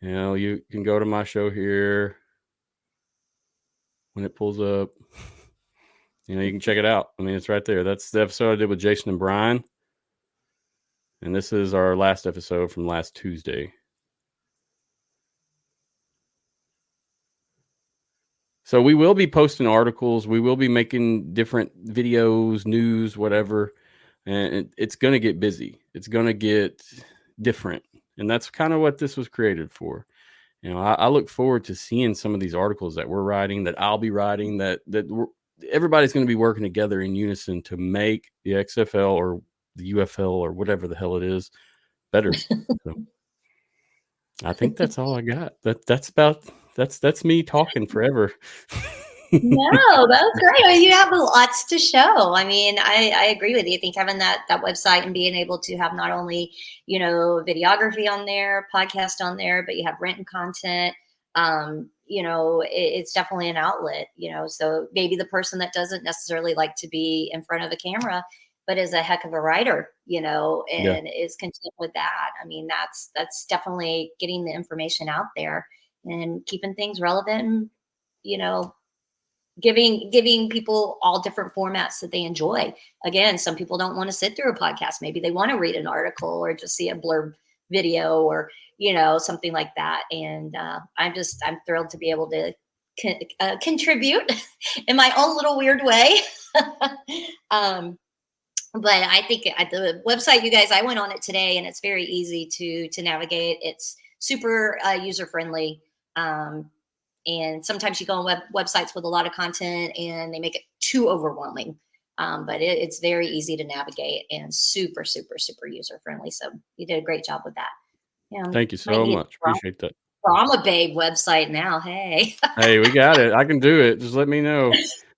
Speaker 1: You can go to my show here when it pulls up. You can check it out. I mean, it's right there. That's the episode I did with Jason and Brian. And this is our last episode from last Tuesday. So we will be posting articles. We will be making different videos, news, whatever. And it's going to get busy. It's going to get different. And that's kind of what this was created for. I look forward to seeing some of these articles that we're writing, that I'll be writing, that everybody's going to be working together in unison to make the XFL or the UFL or whatever the hell it is better. So I think that's all I got. That's me talking forever.
Speaker 2: No, that's great. I mean, you have lots to show. I mean, I agree with you. I think having that website and being able to have not only, videography on there, podcast on there, but you have written content, it's definitely an outlet, so maybe the person that doesn't necessarily like to be in front of the camera, but is a heck of a writer, and is content with that. I mean, that's definitely getting the information out there and keeping things relevant and, giving people all different formats that they enjoy. Again, some people don't want to sit through a podcast. Maybe they want to read an article or just see a blurb video or, something like that. And I'm thrilled to be able to contribute in my own little weird way. But I think the website, you guys, I went on it today and it's very easy to navigate. It's super user friendly. And sometimes you go on websites with a lot of content and they make it too overwhelming. But it's very easy to navigate and super, super, super user friendly. So you did a great job with that. Yeah,
Speaker 1: Thank you so much. Appreciate that.
Speaker 2: Brahma Babe website now. Hey.
Speaker 1: Hey, we got it. I can do it. Just let me know.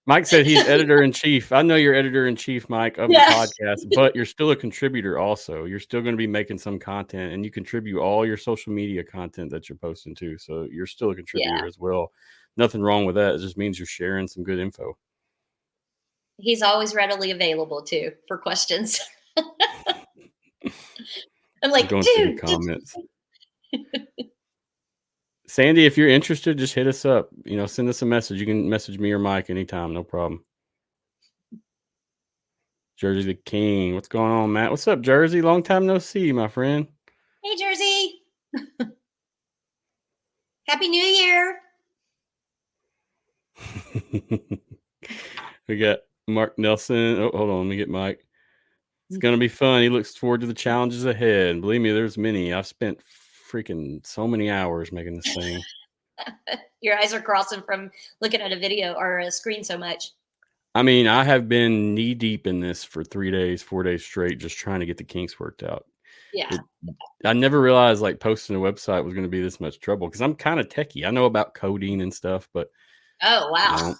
Speaker 1: Mike said he's editor-in-chief. I know you're editor-in-chief, Mike, of the podcast, but you're still a contributor also. You're still going to be making some content, and you contribute all your social media content that you're posting too. So you're still a contributor as well. Nothing wrong with that. It just means you're sharing some good info.
Speaker 2: He's always readily available too for questions. I'm like,
Speaker 1: going through the comments. Sandy, if you're interested, just hit us up. Send us a message. You can message me or Mike anytime. No problem. Jersey the King. What's going on, Matt? What's up, Jersey? Long time no see, my friend.
Speaker 2: Hey, Jersey. Happy New Year.
Speaker 1: We got Mark Nelson. Oh, hold on. Let me get Mike. It's going to be fun. He looks forward to the challenges ahead. And believe me, there's many. I've spent freaking so many hours making this thing.
Speaker 2: Your eyes are crossing from looking at a video or a screen so much.
Speaker 1: I mean, I have been knee deep in this for 4 days straight, just trying to get the kinks worked out.
Speaker 2: Yeah.
Speaker 1: I never realized like posting a website was going to be this much trouble because I'm kind of techie. I know about coding and stuff, but
Speaker 2: oh wow,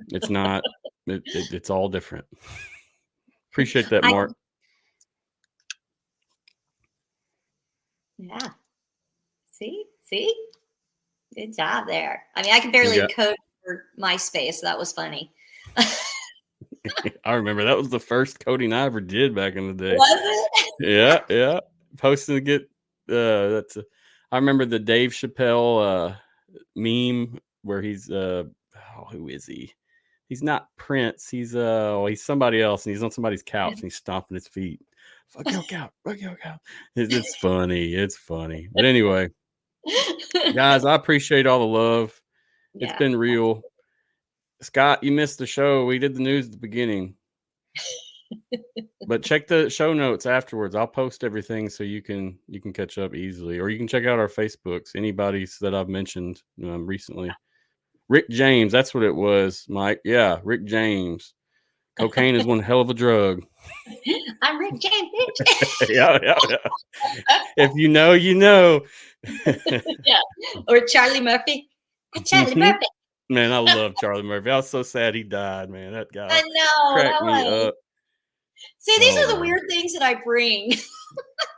Speaker 1: it's not. It's all different. Appreciate that, Mark.
Speaker 2: Yeah. See, good job there. I mean, I can barely code for MySpace. That was funny.
Speaker 1: I remember that was the first coding I ever did back in the day.
Speaker 2: Was
Speaker 1: it? Yeah. Posting to get I remember the Dave Chappelle meme where he's who is he? He's not Prince. He's somebody else, and he's on somebody's couch and he's stomping his feet. Fuck your couch. It's funny. It's funny. But anyway, guys, I appreciate all the love. Yeah. It's been real. Scott, you missed the show. We did the news at the beginning. But check the show notes afterwards. I'll post everything so you can catch up easily. Or you can check out our Facebooks. Anybody's that I've mentioned recently. Rick James, that's what it was, Mike. Yeah, Rick James. Cocaine is one hell of a drug.
Speaker 2: I'm Rick James, bitch.
Speaker 1: yeah. If you know, you know.
Speaker 2: Yeah. Or Charlie Murphy. Charlie Murphy.
Speaker 1: Man, I love Charlie Murphy. I was so sad he died, man. That guy
Speaker 2: I know,
Speaker 1: cracked me up.
Speaker 2: See, these are the weird things that I bring.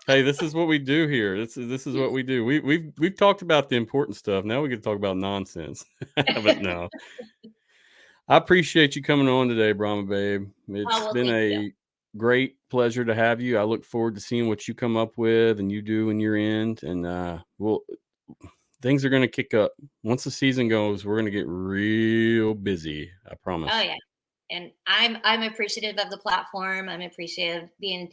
Speaker 1: Hey, this is what we do here. This is what we do. We've talked about the important stuff. Now we get to talk about nonsense. But no. I appreciate you coming on today, Brahma Babe. It's been a great pleasure to have you. I look forward to seeing what you come up with and you do in your end. And things are going to kick up. Once the season goes, we're going to get real busy. I promise.
Speaker 2: Oh, yeah. And I'm appreciative of the platform. I'm appreciative of being,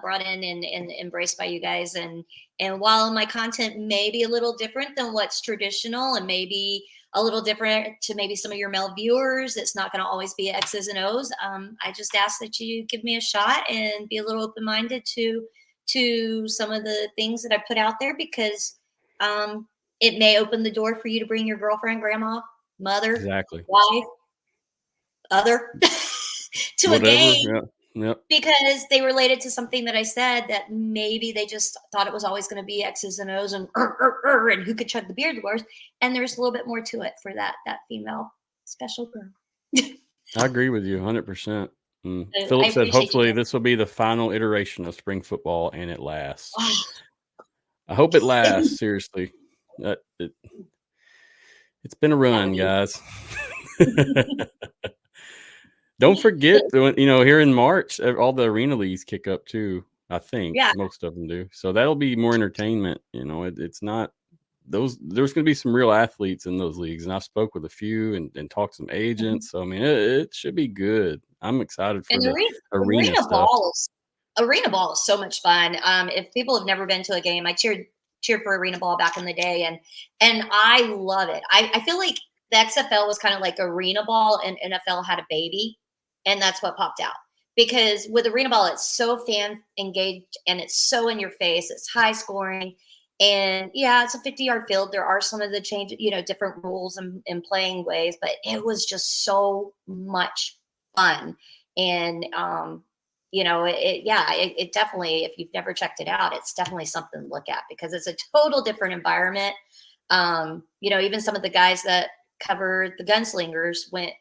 Speaker 2: brought in and embraced by you guys. And while my content may be a little different than what's traditional and maybe a little different to maybe some of your male viewers, it's not going to always be X's and O's. I just ask that you give me a shot and be a little open-minded to some of the things that I put out there, because it may open the door for you to bring your girlfriend, grandma, mother, wife, other to a game.
Speaker 1: Yep.
Speaker 2: Because they related to something that I said that maybe they just thought it was always going to be X's and O's and who could chug the beer the worst. And there's a little bit more to it for that female special girl.
Speaker 1: I agree with you 100%. Phillips said, hopefully this will be the final iteration of spring football and it lasts. I hope it lasts. Seriously. It's been a run, guys. Don't forget, here in March, all the arena leagues kick up too. I think most of them do. So that'll be more entertainment. It's not those. There's going to be some real athletes in those leagues, and I spoke with a few and talked to some agents. So I mean, it should be good. I'm excited for the arena stuff.
Speaker 2: Arena ball is so much fun. If people have never been to a game, I cheered for arena ball back in the day, and I love it. I feel like the XFL was kind of like arena ball, and NFL had a baby. And that's what popped out, because with arena ball, it's so fan engaged and it's so in your face. It's high scoring. And yeah, it's a 50-yard field. There are some of the change, different rules and playing ways, but it was just so much fun. And, it definitely, if you've never checked it out, it's definitely something to look at because it's a total different environment. Even some of the guys that covered the Gunslingers went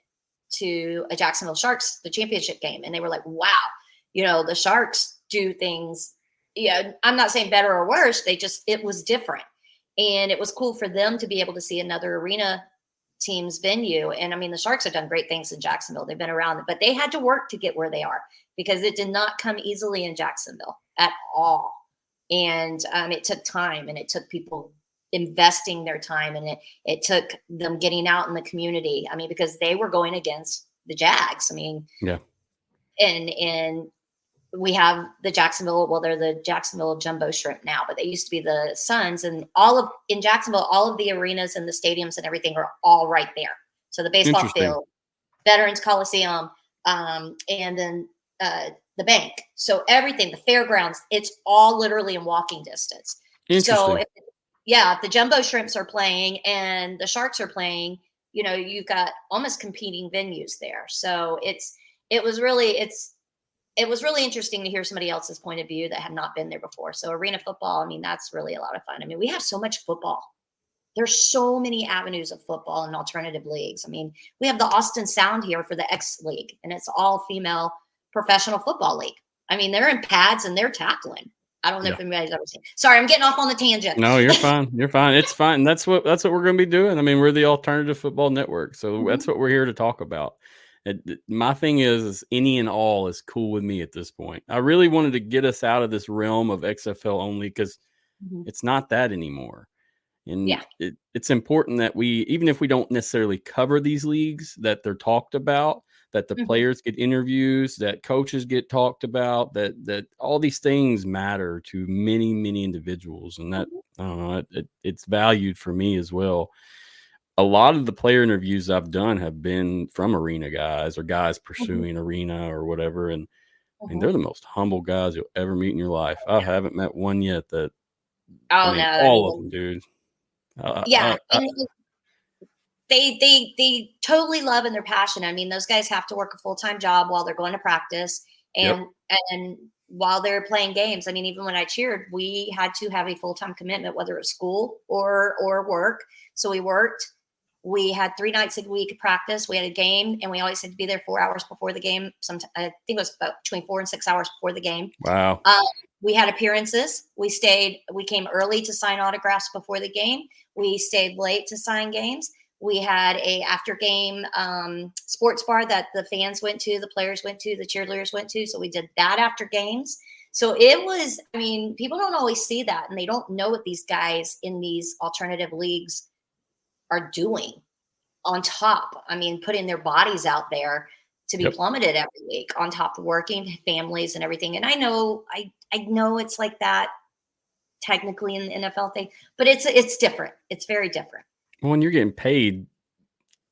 Speaker 2: to a Jacksonville Sharks, the championship game. And they were like, wow, the Sharks do things. Yeah, I'm not saying better or worse. It was different. And it was cool for them to be able to see another arena team's venue. And I mean, the Sharks have done great things in Jacksonville. They've been around, but they had to work to get where they are because it did not come easily in Jacksonville at all. And it took time and it took people investing their time and it took them getting out in the community. I mean, because they were going against the Jags. I mean,
Speaker 1: yeah.
Speaker 2: And we have the Jacksonville, they're the Jacksonville Jumbo Shrimp now, but they used to be the Suns. And in Jacksonville, all of the arenas and the stadiums and everything are all right there. So the baseball field, Veterans Coliseum, and then the bank. So everything, the fairgrounds, it's all literally in walking distance. So if the Jumbo Shrimps are playing and the Sharks are playing, you've got almost competing venues there. So it was really interesting to hear somebody else's point of view that had not been there before. So arena football, I mean, that's really a lot of fun. I mean, we have so much football. There's so many avenues of football and alternative leagues. I mean, we have the Austin Sound here for the X League, and it's all female professional football league. I mean, they're in pads and they're tackling. I don't know if anybody's ever seen. Sorry, I'm getting off on the tangent.
Speaker 1: No, you're fine. You're fine. It's fine. That's what we're going to be doing. I mean, we're the Alternative Football Network, so that's what we're here to talk about. My thing is any and all is cool with me at this point. I really wanted to get us out of this realm of XFL only because it's not that anymore. And it's important that we, even if we don't necessarily cover these leagues, that they're talked about, that the players get interviews, that coaches get talked about, that all these things matter to many, many individuals. And that, I don't know, it's valued for me as well. A lot of the player interviews I've done have been from arena guys or guys pursuing arena or whatever. And I mean, they're the most humble guys you'll ever meet in your life. I haven't met one yet that, all of them, dude.
Speaker 2: They totally love and they're passionate. I mean, those guys have to work a full-time job while they're going to practice and while they're playing games. I mean, even when I cheered, we had to have a full-time commitment, whether it's school or work. So we worked. We had 3 nights a week of practice. We had a game, and we always had to be there 4 hours before the game. Sometimes I think it was about between 4 and 6 hours before the game.
Speaker 1: Wow.
Speaker 2: We had appearances. We came early to sign autographs before the game. We stayed late to sign games. We had a after game sports bar that the fans went to, the players went to, the cheerleaders went to. So we did that after games. So it was, I mean, people don't always see that, and they don't know what these guys in these alternative leagues are doing on top. I mean, putting their bodies out there to be plummeted every week on top of working families and everything. And I know it's like that technically in the NFL thing, but it's different. It's very different.
Speaker 1: Well, when you're getting paid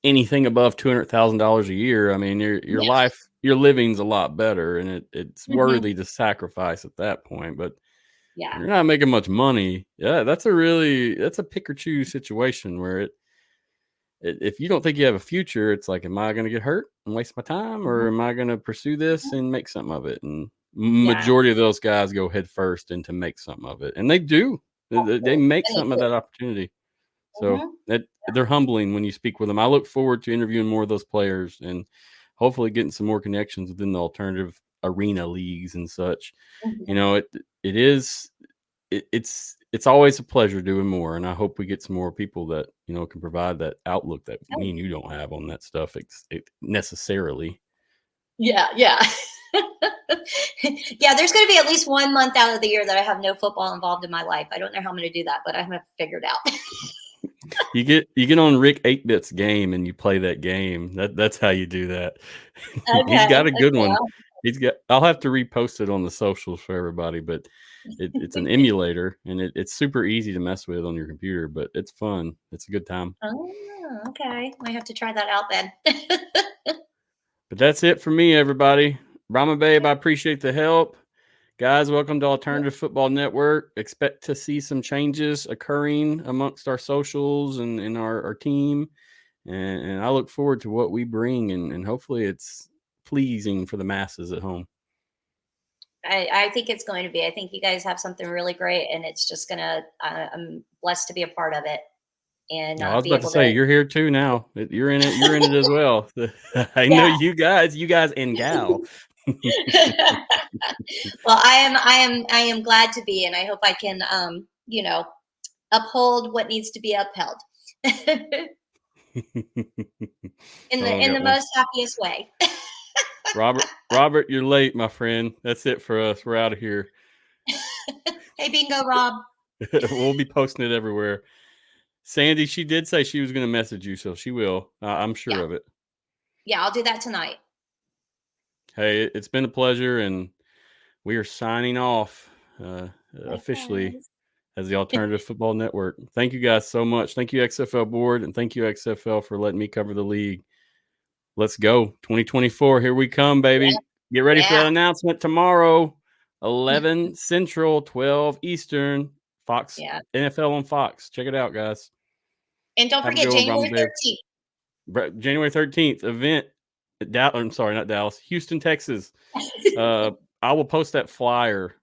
Speaker 1: anything above $200,000 a year, I mean, your life, your living's a lot better, and it's worthy to sacrifice at that point. But you're not making much money. Yeah, that's a pick or choose situation where if you don't think you have a future, it's like, am I going to get hurt and waste my time, or am I going to pursue this and make something of it? And majority of those guys go head first into make something of it, and they do. They make something of that opportunity. So they're humbling when you speak with them. I look forward to interviewing more of those players and hopefully getting some more connections within the alternative arena leagues and such. You know, it's always a pleasure doing more, and I hope we get some more people that, you know, can provide that outlook that me and you don't have on that stuff necessarily.
Speaker 2: Yeah. There's going to be at least 1 month out of the year that I have no football involved in my life. I don't know how I'm going to do that, but I'm going to figure it out.
Speaker 1: You get on Rick 8-Bit's game and you play that game. That's how you do that. Okay, he's got a good one. I'll have to repost it on the socials for everybody, but it's an emulator, and it's super easy to mess with on your computer, but it's fun. It's a good time.
Speaker 2: Oh, okay. I have to try that out then.
Speaker 1: But that's it for me, everybody. Brahma Babe, I appreciate the help. Guys, welcome to Alternative Football Network. Expect to see some changes occurring amongst our socials and our team. And I look forward to what we bring, and hopefully it's pleasing for the masses at home.
Speaker 2: I think it's going to be. I think you guys have something really great, and it's just gonna. I'm blessed to be a part of it, and
Speaker 1: I was
Speaker 2: be
Speaker 1: about to
Speaker 2: able
Speaker 1: say
Speaker 2: to.
Speaker 1: you're here too now. You're in it. You're in it as well. I know
Speaker 2: Yeah.
Speaker 1: you guys and gal.
Speaker 2: Well, I am glad to be, and I hope I can, uphold what needs to be upheld in the most happiest way.
Speaker 1: Robert, you're late, my friend. That's it for us. We're out of here.
Speaker 2: Hey, Bingo Rob.
Speaker 1: We'll be posting it everywhere. Sandy, she did say she was going to message you, so she will. I'm sure of it.
Speaker 2: Yeah, I'll do that tonight.
Speaker 1: Hey, it's been a pleasure, and we are signing off officially as the Alternative Football Network. Thank you guys so much. Thank you, XFL Board, and thank you, XFL, for letting me cover the league. Let's go. 2024, here we come, baby.
Speaker 2: Yeah.
Speaker 1: Get ready for that announcement tomorrow, 11 Central, 12 Eastern, Fox, NFL on Fox. Check it out, guys.
Speaker 2: And don't forget January
Speaker 1: 13th. January 13th, event. I'm sorry, not Dallas, Houston, Texas. I will post that flyer,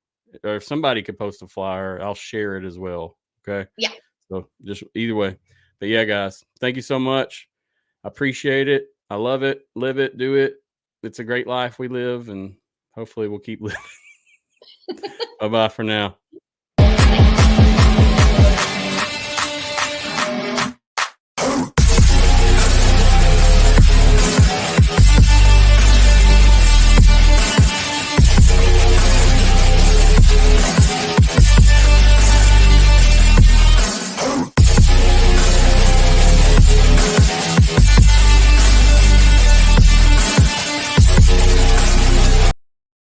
Speaker 1: or if somebody could post a flyer, I'll share it as well. Okay.
Speaker 2: Yeah.
Speaker 1: So just either way. But yeah, guys, thank you so much. I appreciate it. I love it. Live it. Do it. It's a great life we live, and hopefully we'll keep living. Bye-bye for now.